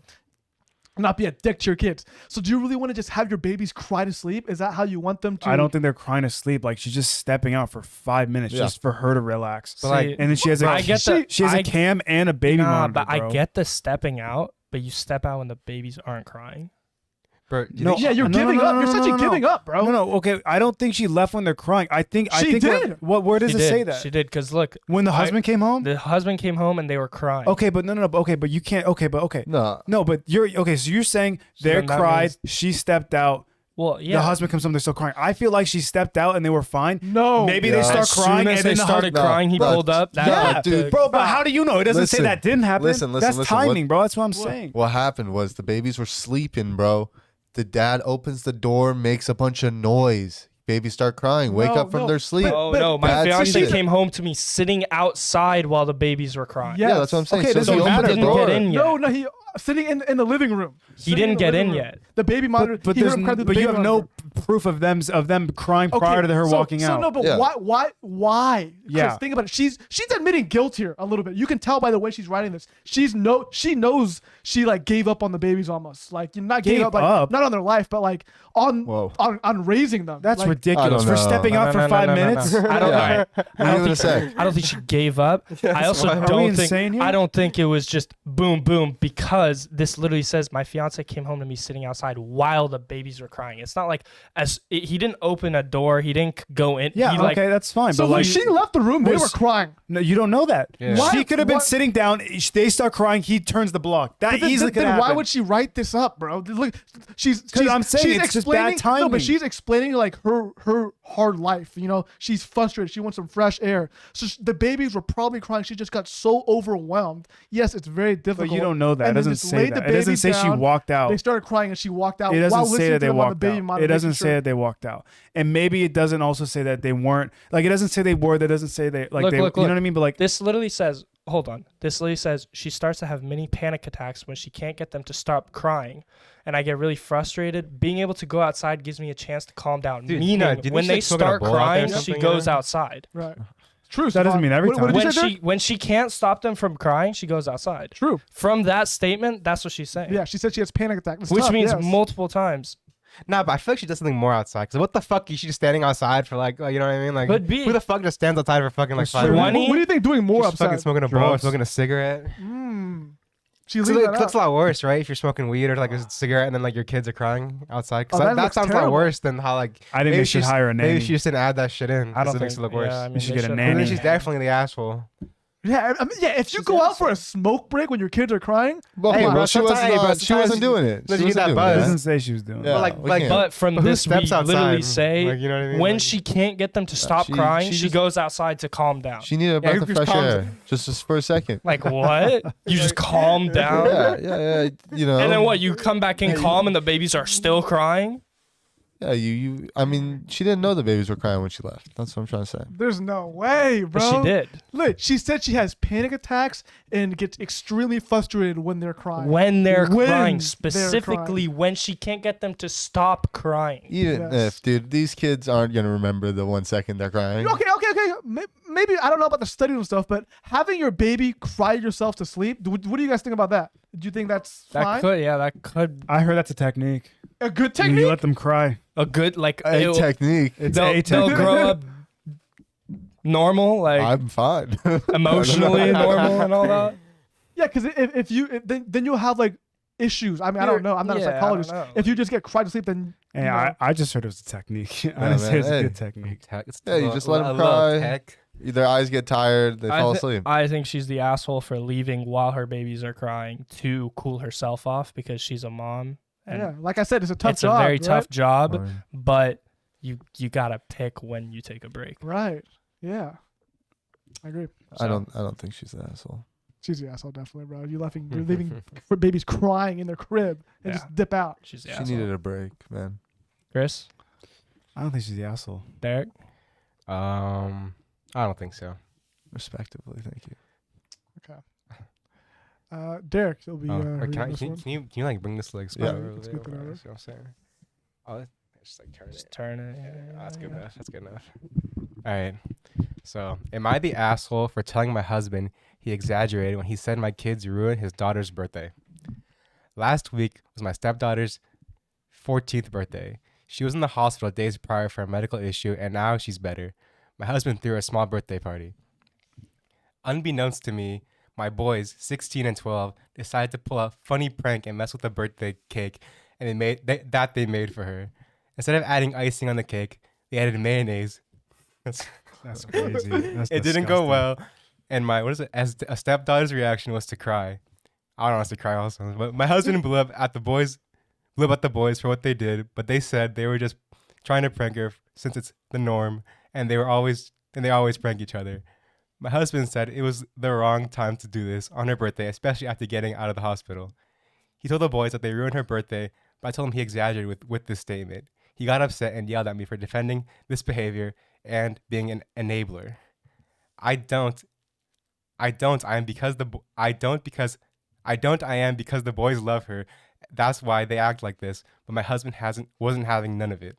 Not be a dick to your kids. So do you really want to just have your babies cry to sleep? Is that how you want them to? I don't think they're crying to sleep. Like she's just stepping out for 5 minutes Yeah. just for her to relax. But like, And then she has a I get the- she has a cam and a baby monitor. but bro. I get the stepping out, but you step out when the babies aren't crying. bro, you No, think- Yeah, you're No, no, giving no, up. no, You're no, such no, a no. giving up, bro. No, okay. I don't think she left when they're crying. I think She did. Where does She it did. say that? She did, because look, When the husband came home? the husband came home and they were crying. Okay, but no. Okay, but you can't. Okay, but okay. No. No, but you're okay. So you're saying they then that cried, means- she stepped out. Well, yeah. The husband comes home, they're still crying. I feel like she stepped out and they were fine. No. Maybe Yeah. they start as crying soon and as then they the started No, crying, he no, pulled up. That Yeah, like dude, the- Bro, but how do you know? It doesn't say Listen, that didn't happen. listen, That's what- timing, bro. That's what I'm saying. What happened was the babies were sleeping, bro. The dad opens the door, makes a bunch of noise. Babies start crying. Wake No, up from no, their sleep. Oh no, my Bad fiance shit. came home to me sitting outside while the babies were crying. Yeah. Yeah, that's what I'm saying. Okay, So doesn't he matter, opened the didn't door. get in yet. No, sitting in the living room. He didn't get in room. yet. The baby monitor. But he heard him cry through the you baby have monitor. no proof of them crying prior to her walking out. No, but Yeah. why? Yeah. Chris, think about it. She's admitting guilt here a little bit. You can tell by the way she's writing this. She knows she like gave up on the babies almost. Like, you're not gave Gave up, like, up? not on their life, but like Whoa. on raising them. That's like, ridiculous. I don't For know. stepping out for 5 minutes. I don't. Yeah. I What are you gonna say? I don't think she gave up. I also Are we don't insane think. here? I don't think it was just boom, boom. Because this literally says my fiance came home to me sitting outside while the babies were crying. It's not like he didn't open a door. He didn't go in. Yeah, he, okay, that's fine. So but when like, she left the room, they was- were crying. no, you don't know that. Yeah. Why- She could have been what- sitting down. They start crying. He turns the block. That But then, easily could then happen. why would she write this up, bro? Look, she's 'Cause I'm saying she's it's just bad explaining. No, timing. but she's explaining like her hard life. You know, she's frustrated. She wants some fresh air. So the babies were probably crying. She just got so overwhelmed. Yes, it's very difficult. But you don't know that. It And then doesn't just say laid the that. It doesn't babies say she down. walked out. They started crying and she walked out. It while doesn't say listening that to they them on the walked baby out. monitor, It doesn't making say sure- that they walked out. And maybe it doesn't also say that they weren't. Like, it doesn't say they were. That doesn't say they, like, Look, they, look, you know look. what I mean? But, like, This literally says, hold on. This literally says she starts to have mini panic attacks when she can't get them to stop crying. And I get really frustrated. Being able to go outside gives me a chance to calm down. Dude, Meaning, do you think when she's, they like, smoking a start bowl out there or crying, she something, goes you know? outside. Right. True. That doesn't Stefan. mean every What did time. you say, Derek? When she can't stop them from crying, she goes outside. True. From that statement, that's what she's saying. Yeah, she said she has panic attack. It's Which tough, means yes. multiple times. Nah, but I feel like she does something more outside. Cause what the fuck is she just standing outside for like, you know what I mean? Like, Could be. who the fuck just stands outside for fucking like 5 What, minutes? 20? what do you think doing more Just fucking upside? smoking a bowl, or Drugs. smoking a cigarette. She's So leaving like, that that's a out. lot worse, right? If you're smoking weed or like a cigarette and then like your kids are crying outside. Cause Oh, that that looks sounds a lot terrible. worse than how like. I think maybe they should she's- hire a Maybe nanny. she just didn't add that shit in. I don't It makes think. it look worse. Yeah, I mean, You should they get a should- nanny. I mean, she's definitely the asshole. Yeah, I mean, yeah. If you go out for a smoke break when your kids are crying, Well, Hey, bro, bro, she wasn't. sometimes- hey, bro, She wasn't sometimes doing it. you She need wasn't that doing buzz. It that. doesn't say she was doing Yeah. it. But like, we like, can't. But from But who this, we steps literally outside? say Like, you know what I mean? when Like- she can't get them to stop she- crying, she she just- goes outside to calm down. She needed a Yeah, breath of who fresh calms- air, just for a second. Like what? You just calm down, Yeah. You know. and then what? You come back in calm, and the babies are still crying. Yeah, you. I mean, she didn't know the babies were crying when she left. That's what I'm trying to say. there's no way, bro. But she did. Look, she said she has panic attacks and gets extremely frustrated when they're crying. When they're When crying, they're specifically when she can't get them to stop crying. Even Yes. if, dude, these kids aren't gonna remember the 1 second they're crying. Okay. Maybe I don't know about the studies and stuff, but having your baby cry yourself to sleep. What do you guys think about that? Do you think that's That fine? could, yeah, that could I heard that's a technique. A good You technique. let them cry. a good like. A it'll- technique. It's they'll, a they'll technique. grow up normal, like I'm fine. emotionally normal and all that. Yeah, because then you'll have like issues. I mean, I don't know. I'm not a Yeah, I don't psychologist. know. If you just get cried to sleep, then Hey, you know. I just heard it was a technique. I Yeah, didn't say man, it's a hey. good technique. Yeah, you just let 'em cry. Their eyes get tired. They fall asleep. I think she's the asshole for leaving while her babies are crying to cool herself off because she's a mom. And yeah, like I said, it's a tough it's job. a very right? tough job, Right. but you gotta pick when you take a break. Right. Yeah. I agree. I don't think she's an asshole. She's the asshole, definitely, bro. You're leaving babies crying in their crib and Yeah. just dip out. She's the She asshole. needed a break, man. Chris, I don't think she's the asshole. Derek. I don't think so. Respectively, thank you. Derek, you'll be Or reading can this one. you like bring this like Yeah. spot over Let's there? get that over. You know what I'm saying? Oh, just like turn Just it. turn it. Yeah, that's good enough. That's good enough. All right. So, am I the asshole for telling my husband he exaggerated when he said my kids ruined his daughter's birthday? Last week was my stepdaughter's 14th birthday. She was in the hospital days prior for a medical issue, and now she's better. My husband threw a small birthday party. Unbeknownst to me, my boys, 16 and 12, decided to pull a funny prank and mess with the birthday cake, and they made for her. Instead of adding icing on the cake, they added mayonnaise. That's crazy. That's It didn't go disgusting. well, and my as a stepdaughter's reaction was to cry. I don't want to cry also, but my husband blew up at the boys for what they did, but they said they were just trying to prank her since it's the norm, and they always prank each other. My husband said it was the wrong time to do this on her birthday, especially after getting out of the hospital. He told the boys that they ruined her birthday, but I told him he exaggerated with this statement. He got upset and yelled at me for defending this behavior and being an enabler. I don't because I am because the boys love her. That's why they act like this. But my husband wasn't having none of it.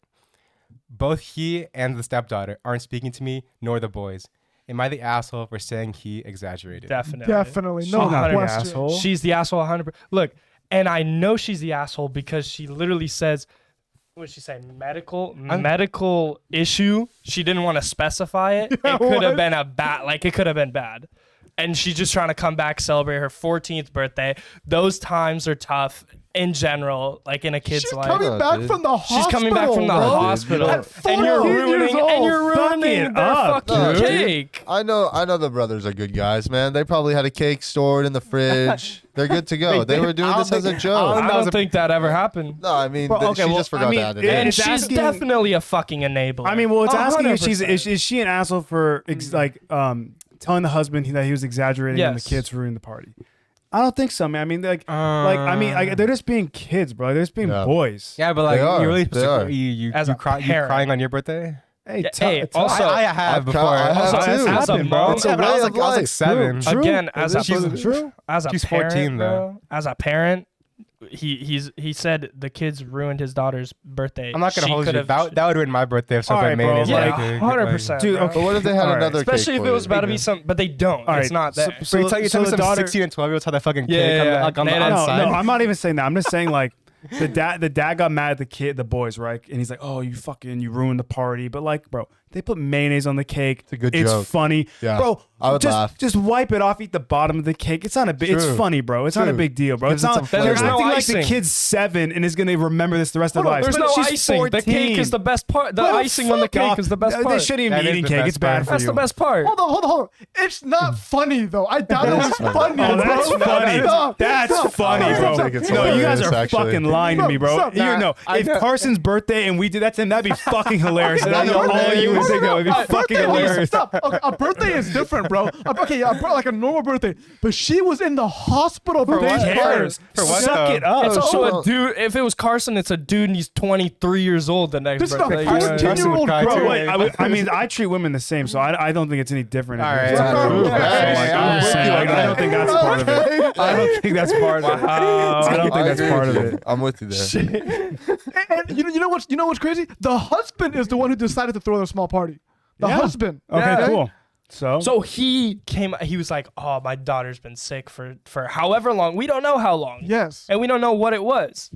Both he and the stepdaughter aren't speaking to me, nor the boys. Am I the asshole for saying he exaggerated? Definitely. Definitely. No She's not the question. asshole. She's the asshole 100%. Look, and I know she's the asshole because she literally says, what did she say? Medical issue. She didn't want to specify it. It could have been it could have been bad. And she's just trying to come back, celebrate her 14th birthday. Those times are tough in general, like in a kid's She's life. coming back dude. from the hospital. She's coming back from the bro. hospital, At and you're 14 ruining, years old. their up, fucking dude. cake. I know the brothers are good guys, man. They probably had a cake stored in the fridge. They're good to go. They were doing this as a joke. I don't think that ever happened. No, I mean, Bro, she okay, well, just forgot I mean, to add it it- in. And It's she's asking- definitely a fucking enabler. I mean, well, it's asking if she's 100%. is she an asshole for telling the husband that he was exaggerating on the Yes. kids for ruining the party. I don't think so, man. I mean, they're just being kids, bro. They're just being Yeah. boys. Yeah, but like They are. you really They are. you As a you parent. crying on your birthday? Hey, also, I have before. I have Also, too. as a mom, It's a Yeah, but I way was of like life. 7. True. again, as a True. as a She's parent, 14 though. bro, as a parent, he said the kids ruined his daughter's birthday. I'm not gonna She hold you. could've- That would ruin my birthday if someone Alright, made bro, it. yeah, like, 100%, Dude, bro. okay. But what if they had All right. another Especially cake if for it was you? about to be some, but they don't. All right, It's not so- there. So you tell me the some daughter- 16 and 12-year-olds had that fucking Yeah, cake yeah, on the yeah. No, outside. I'm not even saying that. I'm just saying like the dad got mad at the boys, right? And he's like, "Oh, you ruined the party." But like, bro, they put mayonnaise on the cake. It's a good It's joke. funny, Yeah, bro. I would just, laugh. Just wipe it off. Eat the bottom of the cake. It's not a big. It's True. funny, bro. It's not a True. big deal, bro. Gives It's it not. some They're flavor. acting There's no like the icing. kid's 7 and is gonna remember this the rest of their Hold on, lives. There's But no she's icing. 14. The cake is the best part. The What icing on the fuck cake off. is the best They part. shouldn't even That be is eating the cake. best It's bad part. for That's you. the best part. Hold on. It's not funny though. I doubt it was funny. Oh, bro. that's funny. Stop. That's Stop. funny, I bro. think it's No, you guys hilarious, are actually. fucking lying to me, bro. Stop. If Carson's birthday and we did that to him, that'd be fucking hilarious. And I know That'd be all you would hilarious. think of. It'd be fucking hilarious. Stop. Okay, a birthday is different, bro. Okay, yeah, like a normal birthday. But she was in the hospital for what? this Cares? For what, Suck though? it up. It's also well- a dude. If it was Carson, it's a dude and he's 23 years old the next This is birthday. a You know what I mean? 14-year-old Carson would cry girl. too. Wait, I mean, I treat women the same, so I don't think it's any different. All right. I'm just saying, like, I don't think that's part of it. I don't think that's part of it. I don't think that's agree part with of you. it. I'm with you there. And you know what's crazy? The husband is the one who decided to throw the small party. The Yeah. husband. Okay, Yeah. cool. So So he was like, "Oh, my daughter's been sick for however long. We don't know how long. Yes. And we don't know what it was.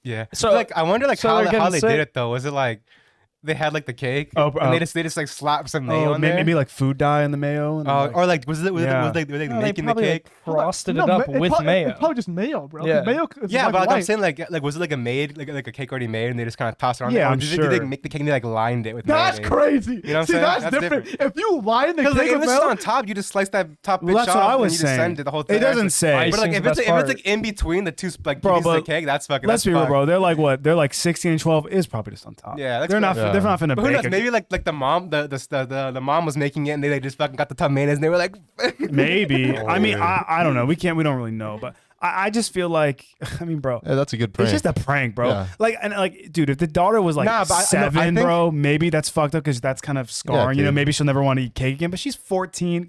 Yeah. So- So like, I wonder like so how they're how getting they sick. did it though. Was it like they had like the cake Oh, and they just like slapped some mayo on there? maybe like food dye in the mayo. And Or like was it Yeah. were they No, they making the probably, cake? like, frosted No, it up it with probably, mayo. It's probably just mayo, bro. Yeah. Mayo is Yeah, like but like I'm white. saying like was it like a made like a cake already made and they just kind of tossed it on Yeah, there? Or I'm did sure. they make the cake and they like lined it with That's mayonnaise? crazy. You know what I'm See, saying? that's, That's different. If you line the Because like cake if with it's mayo, on top, you just slice that top Well, bitch that's off what I and was you just saying. send it the whole thing. It doesn't say. But like Icing's if the it's best if part. it's like in between the two like Bro, pieces of the but cake, that's fucking. Let's that's be real, fucked. bro. They're like what? They're like 16 and 12 is probably just on top. Yeah, that's they're not. fair. They're not finna But who bake knows? it. Maybe like the mom, the mom was making it, and they just fucking got the top mayonnaise, and they were like, Maybe. I mean, yeah. I don't know. We don't really know, but I just feel like, I mean, bro, Yeah, that's a good prank. it's just a prank, bro. Yeah. Like, dude, if the daughter was like Nah, but I 7, think- bro, maybe that's fucked up because that's kind of scarring. You know, dude. maybe she'll never want to eat cake again. But she's 14.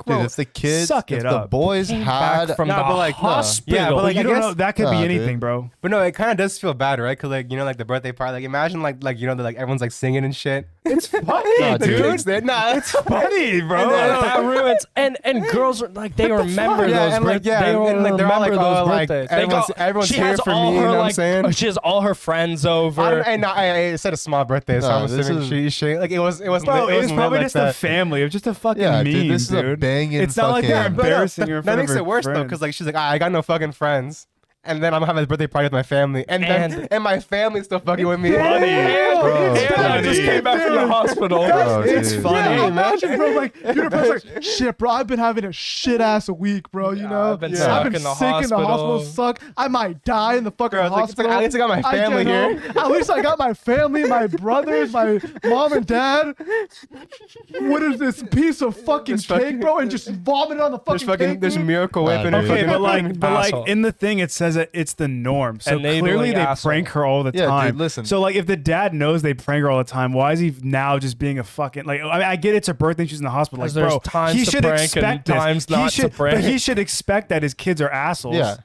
Bro, Dude, if the kids, suck if it the up. boys Came had, back from Nah, the but, like, hospital. yeah, but, like, you I don't guess- know. That could be Nah, anything, dude. bro. but no, it kind of does feel bad, right? Because like like the birthday party, like imagine like like everyone's like singing and shit. It's funny, Nah, The dude. dudes there, nah, it's funny, bro. that ruins and girls are like they remember Yeah, those and, like, birthdays. yeah, they and, like, they're all, remember like, those oh, like, birthdays. everyone's she here has for all me, you her know what I'm like saying? she has all her friends over. And I said a small birthday, so No, I'm this assuming is- she like it was Bro, it it's was probably like just that. a family. It was just a fucking Yeah, meme, dude, this is a banging It's not like they're fucking- But, embarrassing her. in that front of makes her it worse though, friends. because like she's like, I got no fucking friends, and then I'm having a birthday party with my family, and my family's still fucking with me. funny. Bro, and I just dude. came back from the hospital. Bro, It's dude. funny. Yeah, imagine, bro. Like, you're like, shit, bro. I've been having a shit ass week, bro. You know, I've been I've stuck been in the sick in the hospital. hospital. Suck. I might die in the fucking Bro, it's like hospital. at least I got my family get here. home. At least I got my family, my brothers, my mom and dad. What is this piece of fucking This cake, fucking- bro? And just vomit on the There's fucking cake. there's dude? Miracle Whip in Nah, it. dude. Okay, fucking- but like asshole. in the thing, it says that it's the norm. So Enabling clearly they asshole. prank her all the Yeah, dude, time. listen. So like if the dad knows knows they prank her all the time. Why is he now just being a fucking like? I mean, I get it's her birthday, she's in the hospital. Like, There's bro, times he to should prank expect and this. times He not to should, prank. but he should expect that his kids are assholes. Yeah.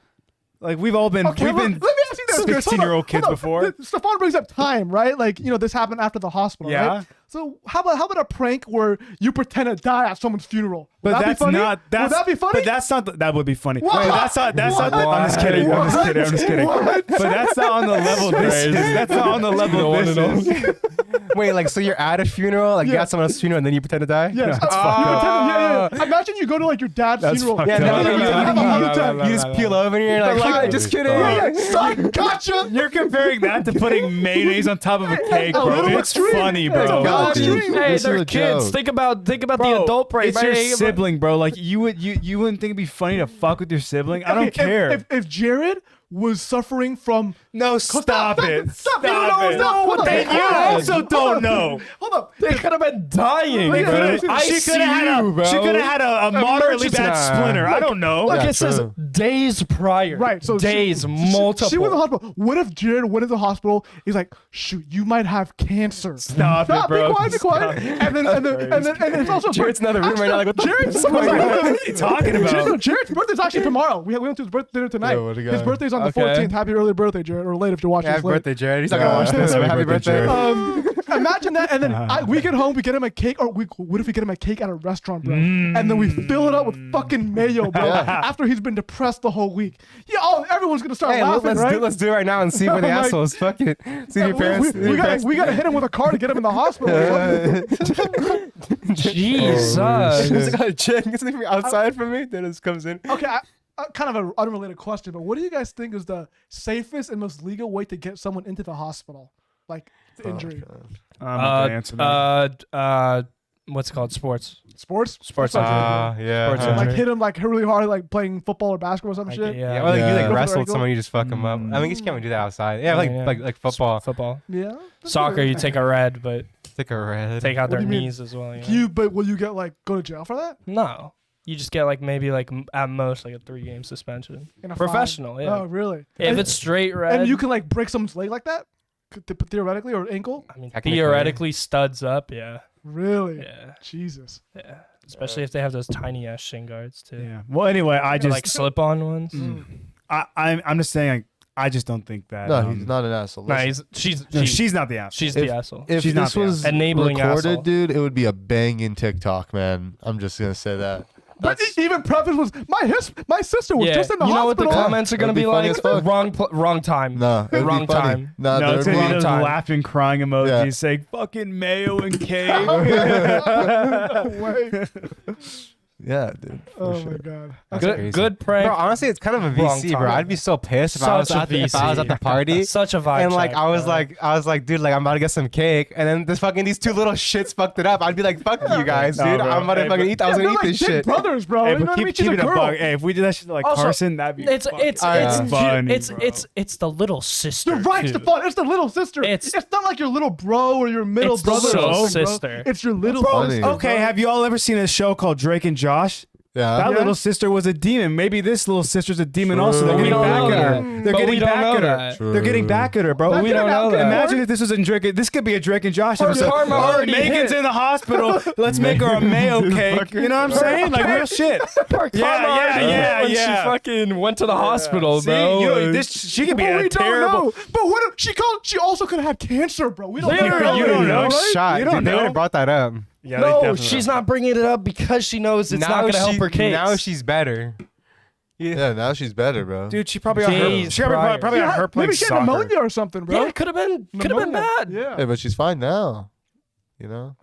Like we've all been, Okay, we've been let me ask you this. Hold on, 16-year-old kids hold on. before. Stefan brings up time, right? Like, this happened after the hospital, Yeah. right? So how about a prank where you pretend to die at someone's funeral? Would But that that's be funny? not. That's, Would that be funny? But that's not. That would be funny. What? Wait, that's not. That's not. What? I'm just kidding. I'm just kidding. I'm just kidding. What? But that's not on the level. This is. That's not on the level. This is. Wait, like, so you're at a funeral, like, you Yeah. got someone else's funeral, and then you pretend to die? Yes. That's You fucked up. pretend- yeah. Imagine you go to like your dad's That's funeral. fucked Yeah, up. no, and no, then no, you no, have a no, heart no, attack. no, You just peel over and you're like, Like- hi, just kidding. Yeah, son, gotcha. You're comparing that to putting mayonnaise on top of a cake, A bro. little It's extreme. funny, It's a bro. little God, extreme. dude. Hey, This they're is a kids. joke. Think about the Bro, adult prank. it's your man. sibling, bro. Like you wouldn't think it'd be funny to fuck with your sibling? I don't Okay, care. If Jared was suffering from No, stop it. Stop. You don't know. it. Stop. Hold on. Then you Hold on. also Hold don't on. know. Hold up. They could have been dying, They bro. could've- I She see could have had you, a. bro. She could have had a moderately Emergency- bad splinter. I don't know. Look, Yeah, it says true. days prior. Right. So days, multiple. She went to the hospital. What if Jared went to the hospital? He's like, shoot, you might have cancer. Stop it, bro. Be quiet. Be quiet. And then it's also Jared's in another room right now, like, what the Jared's What are you talking about? Jared's birthday's actually tomorrow. We went to his birthday dinner tonight. Yeah, what a guy. His birthday's on the Okay. 14th. Happy early birthday, Jared. Or late if you're watching Happy this late. birthday, Jared. He's not Yeah. gonna watch this. Happy Happy birthday, birthday. Imagine that, and then we get home, we get him a cake, or what if we get him a cake at a restaurant, bro? And then we fill it up with fucking mayo, bro. After he's been depressed the whole week. Yeah, everyone's gonna start Hey, laughing, right? let's do it right now and see where the I'm like- assholes. Fuck it. See if your parents. We gotta hit him with a car to get him in the hospital. Jesus. Just gotta check. It's like outside from me. Then it comes in. Okay, kind of an unrelated question, but what do you guys think is the safest and most legal way to get someone into the hospital, like the injury? I'm not gonna answer that. What's it called? Sports. Sports? Sports Like, Yeah. Sports like injury. hit him like really hard, like playing football or basketball or some Like, shit. Yeah, well, like, you Yeah. like Go for wrestled the someone, you just fuck them up. I mean, you can't do that outside. Yeah, Yeah. like football. Football. Yeah. Soccer, you take a red, but Take a red. take out What their do you mean? knees as well. You know? But will you get like go to jail for that? No. You just get like maybe like at most like a 3-game suspension. In a Professional, fine? yeah. Oh, really? If And- it's straight red, and you can like break someone's leg like that, theoretically, or ankle. I mean, Technically. theoretically studs up, yeah. Really? Yeah. Jesus. Yeah. Especially if they have those tiny ass shin guards too. Yeah. Well, anyway, I Or, just like slip on ones. I'm just saying. I just don't think that. No, he's not an asshole. Nah, Listen, She's not the asshole. she's the asshole. if she's not this the was Enabling recorded, asshole. dude, it would be a banging TikTok, man. I'm just gonna say that. But even preface was my sister was Yeah. just in the you know hospital. what the comments are gonna It'd be be funny like? as fuck. Wrong time. No, it'd Wrong be funny. time. No, No, it's there'd gonna be- be those time. laughing, crying emojis Yeah. saying fucking mayo and cake. Way. yeah, dude. for Oh sure. my god. crazy. Good prank. Bro, honestly, it's kind of a Wrong VC, bro. time. I'd be so pissed if I was Such a at the, if I was at the VC. party. Such a vibe. And like check, I was bro. like, dude, like I'm about to get some cake, and then these two little shits fucked it up. I'd be like, fuck you guys, No, dude. bro. I'm about to Hey, fucking but- eat. I was Yeah, gonna they're eat like this big shit. brothers, bro. Hey, You know but what I mean? keep She's a it a girl. bug. Hey, if we did that shit to like Also, Carson, that'd be it's funny, bro. it's the little sister. You're right, too. Stefan. It's the little sister. It's- It's not like your little bro or your middle It's the brother. or little something, bro. sister. It's your little Funny. sister. Okay, bro. have you all ever seen a show called Drake and Josh? Yeah. That Yeah. little sister was a demon. Maybe this little sister's a demon also. They're True. We getting don't back know at her. that. They're But getting we don't back know at her. that. They're getting back at her, bro. That We didn't don't know happen. that. Imagine if this was in Drake. This could be a Drake and Josh episode. karma already Megan's hit. in the hospital. Let's make her a mayo cake. You know what I'm saying? Like real shit. Yeah. When she fucking went to the hospital, See, bro. she could be But a we terrible. don't know. But what if she also could have cancer, bro. We don't Literally, know. you don't know. right? Shot. You don't Dude, they would know. have brought that up. Yeah, No, she's not bringing it up because she knows it's not gonna help her case. Now she's better. Yeah, now she's better, bro. Dude, she probably got her. Days She probably prior. got her playing Maybe she had soccer. pneumonia or something, bro. Yeah, it could have been Pneumonia. bad. Yeah. Hey, but she's fine now. You know.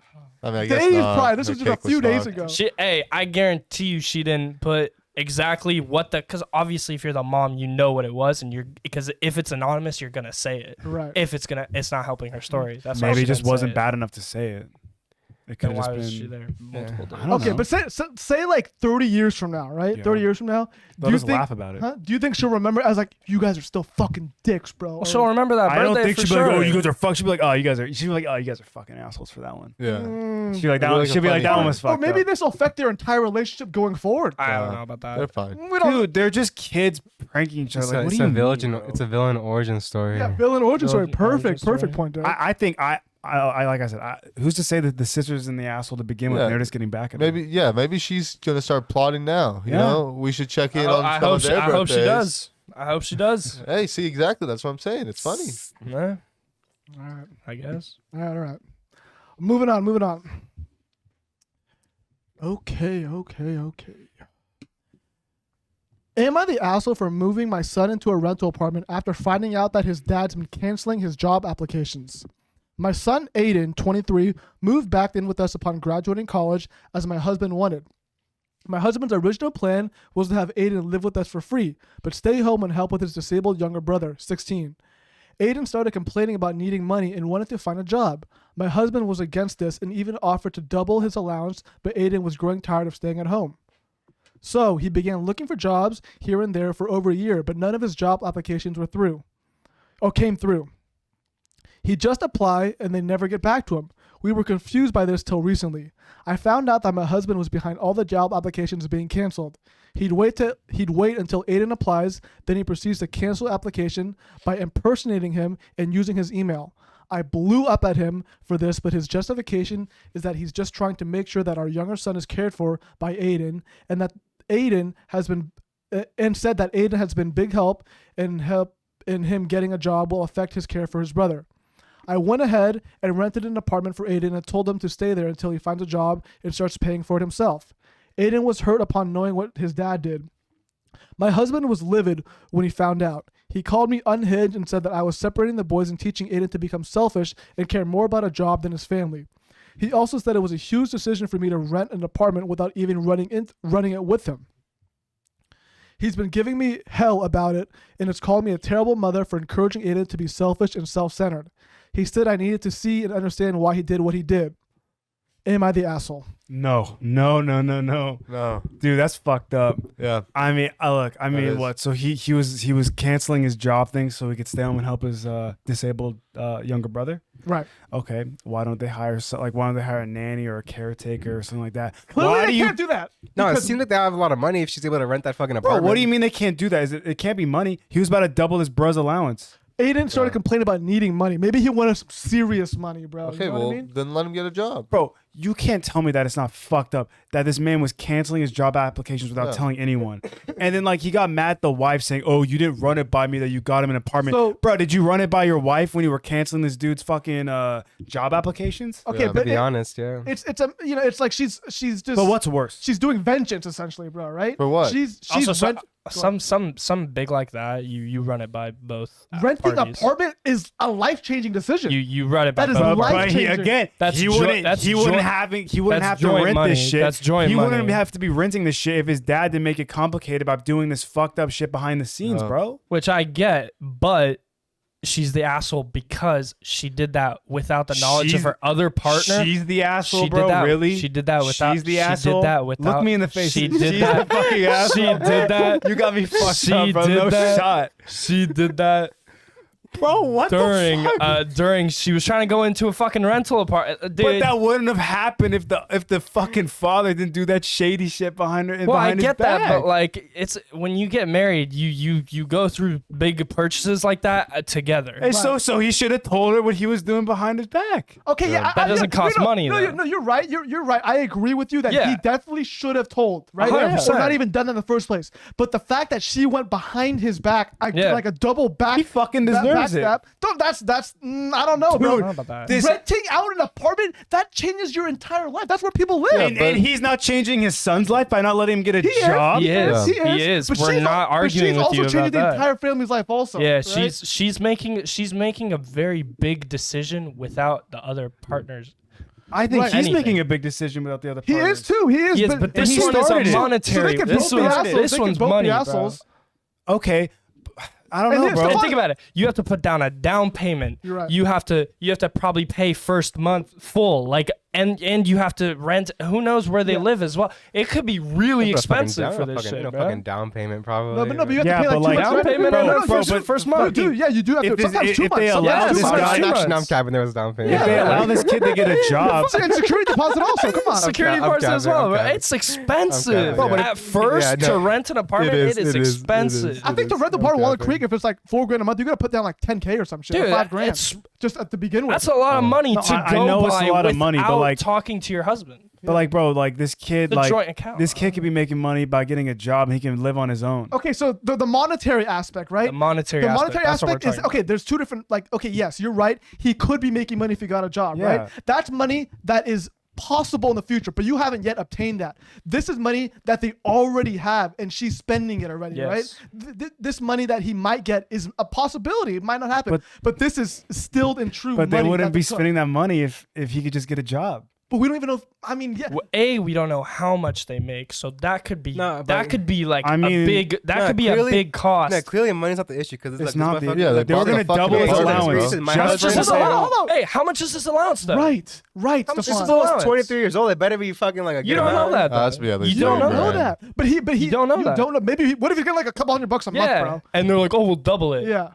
I mean, I guess Days not. prior. This Her was just a cake few days fucked. ago. I guarantee you she didn't put exactly what because obviously if you're the mom, you know what it was, and because if it's anonymous, you're gonna say it. Right. If it's not helping her story. That's why Maybe she it just didn't say wasn't it. bad enough to say it. It could Then have why was just she been. there multiple days? I don't Okay, know. but say like 30 years from now, right? Yeah. 30 years from now, They'll just laugh about it. Do you think she'll remember as like, you guys are still fucking dicks, bro? Well, she'll remember that I birthday don't think for she'll sure. be like, oh, you guys are fuck. She'll be like, oh, you guys are. She'll be like, oh, you guys are fucking assholes for that one. Yeah. Mm. She'll be like, that. Really One, she'll be like, that one funny was Or fucked maybe up. this will affect their entire relationship going forward. I don't know about that. They're fine. We don't. Dude, they're just kids pranking each other. Like, what do you mean, bro? It's a villain origin story. Yeah, villain origin story. Villain origin Perfect, story. perfect point, Derek. I think I like I said, who's to say that the sister's in the asshole to begin with? Yeah. And they're just getting back at her? Maybe she's gonna start plotting now. You Yeah. know, we should check in on I some hope of she, their I hope she birthdays. does. I hope she does. Hey, see, exactly. That's what I'm saying. It's funny. Yeah, All right, I guess. all right. Moving on. Okay. Am I the asshole for moving my son into a rental apartment after finding out that his dad's been canceling his job applications? My son, Aiden, 23, moved back in with us upon graduating college as my husband wanted. My husband's original plan was to have Aiden live with us for free, but stay home and help with his disabled younger brother, 16. Aiden started complaining about needing money and wanted to find a job. My husband was against this and even offered to double his allowance, but Aiden was growing tired of staying at home. So he began looking for jobs here and there for over a year, but none of his job applications came through. He just applied and they never get back to him. We were confused by this till recently. I found out that my husband was behind all the job applications being canceled. He'd wait until Aiden applies, then he proceeds to cancel application by impersonating him and using his email. I blew up at him for this, but his justification is that he's just trying to make sure that our younger son is cared for by Aiden, and that Aiden has been big help in him getting a job will affect his care for his brother. I went ahead and rented an apartment for Aiden and told him to stay there until he finds a job and starts paying for it himself. Aiden was hurt upon knowing what his dad did. My husband was livid when he found out. He called me unhinged and said that I was separating the boys and teaching Aiden to become selfish and care more about a job than his family. He also said it was a huge decision for me to rent an apartment without even running it with him. He's been giving me hell about it and has called me a terrible mother for encouraging Aiden to be selfish and self-centered. He said I needed to see and understand why he did what he did. Am I the asshole? No. No. Dude, that's fucked up. Yeah. I mean, is. what? So he was canceling his job thing so he could stay home and help his disabled younger brother. Right. Okay, why don't they hire a nanny or a caretaker or something like that? Clearly Why they do you? can't do that. No, it because- seems like they have a lot of money if she's able to rent that fucking Bro, apartment. what do you mean they can't do that? It can't be money. He was about to double his brother's allowance. Aiden started complaining about needing money. Maybe he wanted some serious money, bro. Okay, you know well, what I mean? then let him get a job. Bro, you can't tell me that it's not fucked up that this man was canceling his job applications without telling anyone. And then he got mad at the wife saying, "Oh, you didn't run it by me that you got him an apartment." So- bro, did you run it by your wife when you were canceling this dude's fucking job applications? Okay, Yeah, To but be honest, yeah. it's like she's just. But what's worse? She's doing vengeance essentially, bro. Right? For what? She's Also, rent- some big like that. You run it by both renting parties. apartment is a life-changing decision. You run it by That is both life But he, changer. again, That's he joint- wouldn't. that's He wouldn't joint- have to joint rent money. this shit. That's joint He wouldn't money. have to be renting this shit if his dad didn't make it complicated by doing this fucked up shit behind the scenes, No. bro. Which I get, but she's the asshole because she did that without the knowledge She's- of her other partner. She's the asshole, She bro. did that. Really? She did that without. She's the she asshole. Did that without. Look me in the face. She She's did the that. fucking asshole. She did that. You got me fucked She up, bro. did No that. shot, She did that bro. What during the fuck? during she was trying to go into a fucking rental apartment. But Dude, that wouldn't have happened if the fucking father didn't do that shady shit behind her. well, I behind get his that, back. but it's when you get married, you go through big purchases like that together. And so he should have told her what he was doing behind his back. Okay, yeah, That doesn't cost money, No, though. no, you're right. You're right. I agree with you that Yeah. he definitely should have told, right? 100%. Or not even done that in the first place. But the fact that she went behind his back, Yeah. like a double back, He fucking deserves it. backstab, that's I don't know, bro. I don't know about that. This- Renting out an apartment that changes your entire life. That's where people live. And he's not changing his son's life by not letting him get a He job. He is. He He is. But We're she's not but arguing she's with also you about changing the that. entire family's life also. Yeah, right? she's making a very big decision without the other partners. I think Right. he's Anything. making a big decision without the other He partners. is too. He is. Yes, but this he one is started a it. monetary. So they can This both be one's assholes. this They can one's both be money, bro. assholes. Okay. I don't And know, here's bro. the And fun- think about it. You have to put down a down payment. You're right. You have to probably pay first month full. Like and you have to rent. Who knows where they live as well? It could be really Put a fucking expensive for this fucking, shit, no bro. fucking down payment probably. No, but you have Yeah, to pay but like like- 2 Down payment Bro, on bro, first, but- first No, month. dude, yeah, you do have to. If this- Sometimes if 2 they months. allow Sometimes this 2 months. guy- 2 I'm months. not capping. There was down payment. If they allow this kid to get a job, And security deposit also. Come on. Security I'm deposit as capping, well, I'm but capping. it's expensive. Bro, but At first, yeah, no. to rent an apartment, It is, it is it is, it is. expensive. I think to rent the part of Walnut Creek, if it's like $4,000 a month, you gotta put down like $10K or some shit, or Dude, $5,000 it's- just at the begin with. That's a lot of money No, to I go know it's a by lot of money, but, without like- talking to your husband. but like, bro, like this kid, The like joint account. this kid could be making money by getting a job. And he can live on his own. Okay, so the monetary aspect, right? The monetary The aspect. monetary That's what we're aspect is talking okay. There's 2 different. Like, okay, yes, you're right. He could be making money if he got a job, Yeah. right? That's money that is possible in the future, but you haven't yet obtained that. This is money that they already have, and she's spending it already, Yes. right? This money that he might get is a possibility. It might not happen, but this is still and true. But they money wouldn't that be took. spending that money if he could just get a job. But we don't even know. I mean, yeah. Well, we don't know how much they make, so that could be No, that but- could be like I mean- a big No, could be a clearly- big cost. No, clearly money's not the issue because It's not the- Yeah, they were bought gonna the fucking double his apartment, allowance. bro. My Just How much for is Hold this on, allowance? hold on. Hey, how much is this allowance though? Right. How much is This the fool's allowance? 23 years old. They better be fucking like a You good don't know amount. that. Though. Has to be at least You don't You know don't know $30,000. that, but he You don't know that. Don't know. Maybe what if he's getting like a couple $100 a month, Yeah, bro? and they're like, oh, we'll double it. Yeah.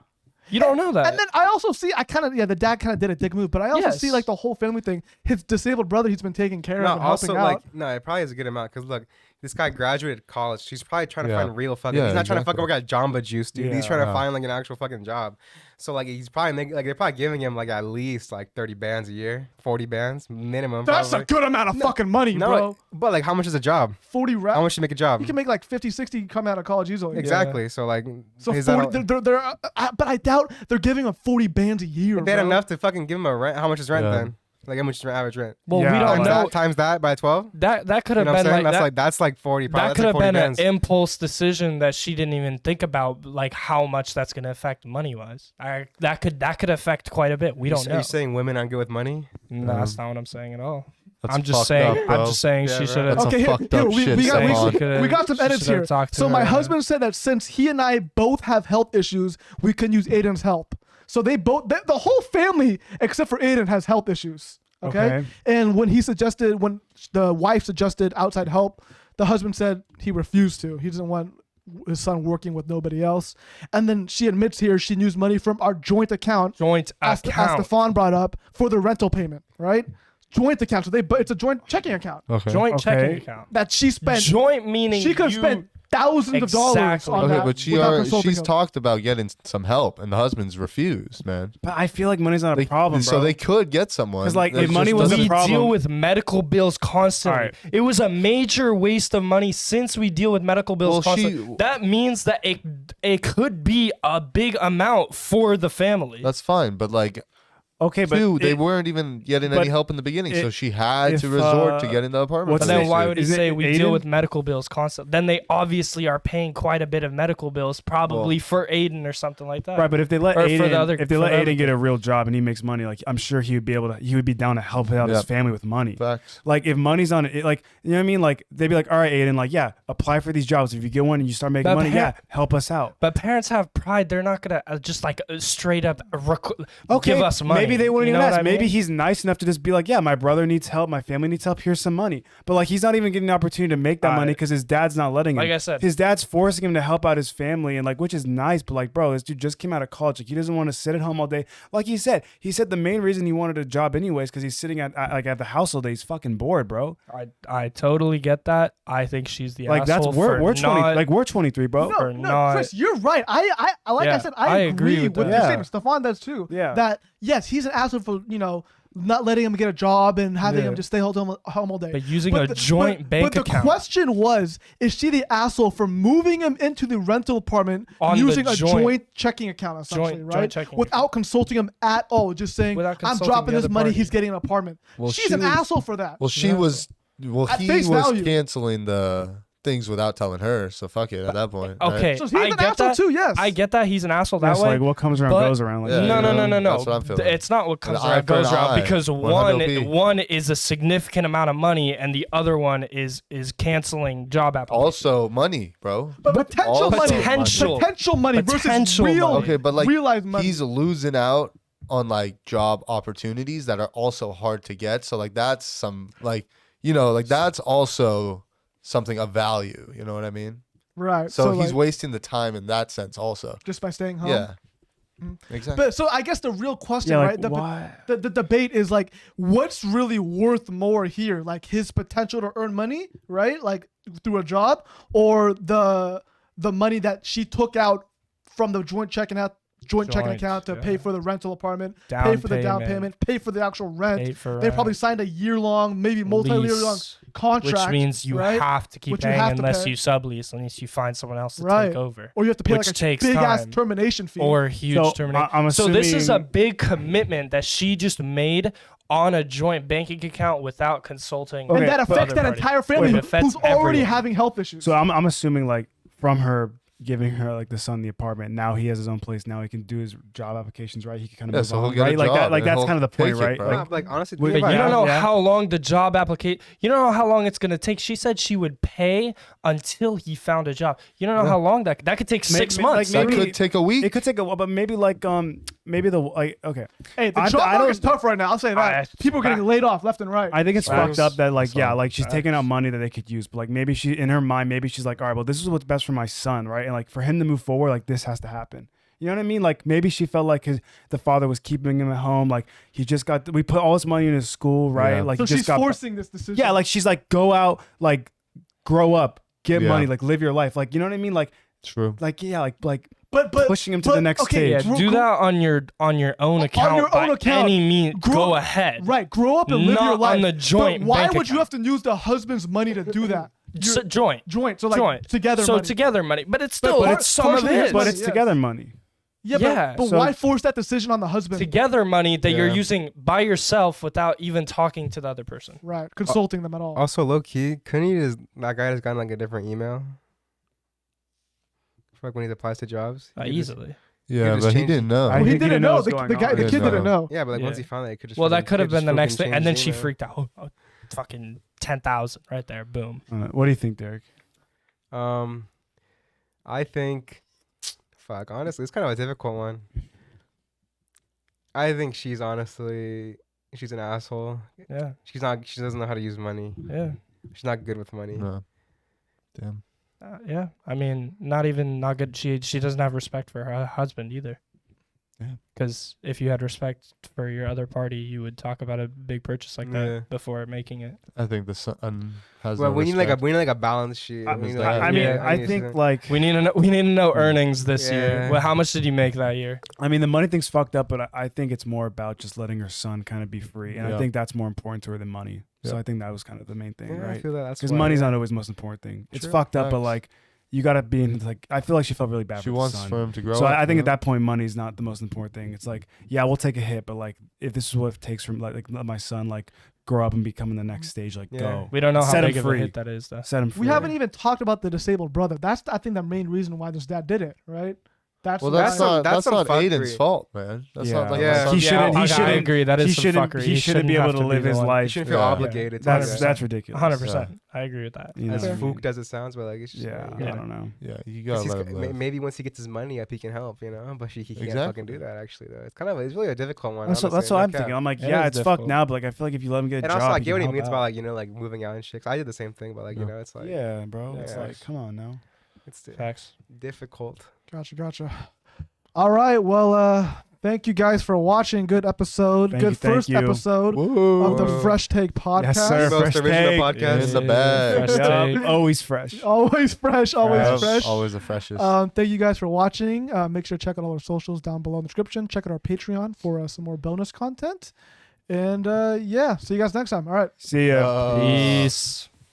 You don't know that. And then I also see, the dad kind of did a dick move, but I also Yes. see like the whole family thing. His disabled brother, he's been taking care No, of and also helping out. like no, it probably is a good amount because look, this guy graduated college. He's probably trying to Yeah. find real fucking. Yeah, he's not trying to exactly. fucking work at Jamba Juice, dude. He's Yeah. trying to Yeah. find like an actual fucking job. So like he's probably making like they're probably giving him like at least like 30 bands a year, 40 bands minimum. That's probably. a good amount of fucking money, No, bro. but like how much is a job? 40 rap. How much should make a job? You can make like 50, 60 coming out of college easily. Exactly. So like, So is that 40, all- but I doubt they're giving him 40 bands a year. if they had bro. enough to fucking give him a rent, how much is rent Yeah. then? Like how much is average rent? well, Yeah, we don't Times know. that, times that by 12. That could You have know what I'm been saying? like That's like 40. Probably that that's could like have 40 been bands. an impulse decision that she didn't even think about, like how much that's going to affect money wise. That could affect quite a bit. We don't Are know. you saying women aren't good with money? No, that's not what I'm saying at all. That's I'm just fucked saying. up, bro. I'm just saying Yeah, she right. should have. That's Okay, some fucked up shit, we got Stefan. we got some She edits should've here. talked to So my her. husband said that since he and I both have health issues, we can use Aiden's help. So the whole family except for Aiden has health issues. Okay? And when the wife suggested outside help, the husband said he refused to. He doesn't want his son working with nobody else. And then she admits here she used money from our joint account, Joint as account. Stefan brought up, for the rental payment, right? Joint account. So it's a joint checking account Okay. Joint Okay. checking account. that she spent. Joint meaning She could have you- spent thousands of dollars Exactly. on Okay, that. but without consulting she's him. talked about getting some help, and the husband's refused, man. But I feel like money's not a They- problem, so bro. they could get someone. 'Cause, like, that if money just was a doesn't- We problem. deal with medical bills constantly. Alright. It was a major waste of money since we deal with medical bills Well, constantly. That means that it could be a big amount for the family. That's fine, but like, okay, but two, they it- weren't even getting but any help in the beginning, so it- she had if, to resort to uh, getting the apartment. what's But then place. why would he Isn't say it we deal Aiden? with medical bills constantly? Then they obviously are paying quite a bit of medical bills, probably for Aiden or something like that. Right, but if they let Or for the Aiden, other- if they for let the other Aiden get a real job and he makes money, like I'm sure he would be down to help out his Yep. family with money. Facts. Like if money's on it, like you know what I mean? Like they'd be like, all right, Aiden, like yeah, apply for these jobs. If you get one and you start making But money, par- yeah, help us out. But parents have pride. They're not gonna just like straight up Okay, give us money. maybe they wouldn't You even know ask. what I Maybe mean? he's nice enough to just be like, yeah, my brother needs help, my family needs help. Here's some money. But like he's not even getting the opportunity to make that money because his dad's not letting him. Like I said. his dad's forcing him to help out his family, and like which is nice. But like, bro, this dude just came out of college. Like he doesn't want to sit at home all day. Like he said the main reason he wanted a job anyways because he's sitting at the house all day. He's fucking bored, bro. I totally get that. I think she's the Like that's asshole we're for 20 not- like we're 23, bro. or No, not- Chris, you're right. I like I Yeah, said, I I agree agree with with that. your Yeah. statement. Stefan does too. Yeah. That yes, he's an asshole for not letting him get a job and having Yeah. him just stay home all day. But using a joint bank but the account. question was, is she the asshole for moving him into the rental apartment On the using a joint- joint checking account, essentially, joint right? checking Without consulting him at all, just saying, Without I'm consulting dropping the this other money, party. he's getting an apartment. Well, She's she an was- asshole for that. Well, she Yeah. was. Well, At he face was value. canceling the things without telling her. So fuck it at that point. Okay, right? So he's I an get asshole that. too, yes. I get that he's an asshole that That's way. like what comes around but- goes around. Like Yeah, no, no, no, no, no. That's what I'm feeling. It's not what comes An eye around for an goes around eye. because 100p. one is a significant amount of money and the other one is canceling job applications. Also, money, bro. But potential Also money, Potential. potential money Potential versus real, money. Okay, but like realized money. he's losing out on like job opportunities that are also hard to get. So like that's some like, you know, like that's also something of value. You know what I mean? Right. So he's like, wasting the time in that sense also. just by staying home. Yeah. Exactly. But so I guess the real question, Yeah, like, right? why? The debate is like, what's really worth more here? Like his potential to earn money, right? Like through a job, or the money that she took out from the joint checking account to pay for the rental apartment, pay for the down payment, pay for the actual rent. They probably signed a year-long, maybe multi-year-long contract, which means you right? have to keep Which you paying have to unless pay. you sublease, unless you find someone else to Right. take over, Or you have to pay which like a takes big-ass time. termination fee. or a huge So, termination. I'm So this is a assuming- big commitment that she just made on a joint banking account without consulting. and Okay, that but- affects that other party. entire family It who's affects already everyone. having health issues. So I'm assuming like from her giving her like the son the apartment. Now he has his own place. Now he can do his job applications. Right. He can kind of Yeah, move so on. he'll get a right. Like job that. Like and that's he'll kind of the point, take it, right? bro. Like honestly, Wait, think But about you it. don't know Yeah. how long the job application. You don't know how long it's gonna take. She said she would pay until he found a job. You don't know how long that could take 6 Maybe- months. like, That maybe- could take a week. It could take a while, but maybe like maybe the like okay. Hey, the I job don't- market's tough right now. I'll say that. People are getting laid off left and right. I think it's Facts. fucked up that like That's all. like she's taking out money that they could use, but like maybe she in her mind maybe she's like, all right, well this is what's best for my son, right? And like for him to move forward, like this has to happen. You know what I mean? Like maybe she felt like the father was keeping him at home. Like he just we put all this money in his school, right? Yeah. Like So he just she's got forcing this decision. yeah, like she's like go out, like grow up, get Yeah. money, like live your life, like you know what I mean? True. Like yeah, like but pushing him to the next okay, Yeah, stage. do that on your own account. your own by account. any means. Grow- Go ahead. Right, grow up and live Not your life. on the joint But why bank would you account. have to use the husband's money to do that? Joint. Joint. So like Joint. together. So money. together money, but it's still but it's it's some of partially it. his But money, it's yes. together money. Yeah, Yeah. but So- why force that decision on the husband? Together money that you're Yeah. using by yourself without even talking to the other person. Right, consulting them at all. Also, low key, couldn't he just that guy has gotten like a different email? For like when he applies to jobs. He could just- Uh, Easily. Yeah, just but he change didn't know. I Well, he think he didn't didn't know know. what's The going guy, on. the He kid didn't didn't know. Yeah, but like once Yeah. he found that, it could just. Well, that fucking- could have he just been the fucking next thing, changed and then his she email. freaked out. Oh, fucking 10,000 right there. Boom. What do you think, Derek? I think, fuck. Honestly, it's kind of a difficult one. I think she's an asshole. Yeah. She doesn't know how to use money. Yeah. She's not good with money. No. Damn. Yeah. I mean, not good. She doesn't have respect for her husband either. Yeah. Because if you had respect for your other party, you would talk about a big purchase like that Yeah. before making it. I think the son has Well, no we need respect. like a balance sheet. I We need, mean, like, I mean, yeah, I need think to- like We need to know earnings this year. Yeah. Well, how much did he make that year? I mean, the money thing's fucked up, but I think it's more about just letting her son kind of be free, and Yeah. I think that's more important to her than money. So Yeah. I think that was kind of the main thing, Yeah, I right? feel that. That's Because why, money's yeah. not always the most important thing. It's True. fucked up, but Facts. like you gotta be in like I feel like she felt really bad. She for wants the son. for him to grow So up. I think you at that point, money's not the most important thing. It's like, yeah, we'll take a hit, but like if this is what it takes from like let my son like grow up and become in the next stage, like Yeah. go We don't know how Set him big of a free. hit that is, though. set him free. We haven't even talked about the disabled brother. That's I think the main reason why this dad did it, right? That's Well, why- that's not that's some Aiden's fuckery. fault, man. That's Yeah. not like Yeah. my son's He shouldn't- fault. he I shouldn't- agree. That he is some shouldn't fuckery. he shouldn't be have able to live the his one. You life. shouldn't feel Yeah. obligated. to do That's that. ridiculous. 100%. I agree with that. You know As what I mean? fook as it sounds, but like it's just, Yeah, Yeah. I don't know. Yeah, you 'Cause gotta let him live. maybe once he gets his money up, he can help, you know. But he can't Exactly. fucking do that. Actually, though, it's really a difficult one. That's honestly, what I'm like, thinking. I'm like, It yeah, is it's fucked difficult. now, but like I feel like if you let him get a And job, also, like, get what he can means help by out. like like moving out and shit. 'Cause I did the same thing, but like you know, it's like Yeah, bro. It's Yeah. like, come on now. it's Facts. difficult. Gotcha. All right. Well, thank you guys for watching. Good episode. Thank Good you, thank first you. episode Whoa. of the Fresh Take podcast. Yes, sir. Most Fresh original take. podcast. In the bag. Fresh take. Yep, always fresh. Always fresh. Always Yep, fresh. Always the freshest. Thank you guys for watching. Make sure to check out all our socials down below in the description. Check out our Patreon for some more bonus content. And yeah, see you guys next time. All right. See ya. Uh, Peace.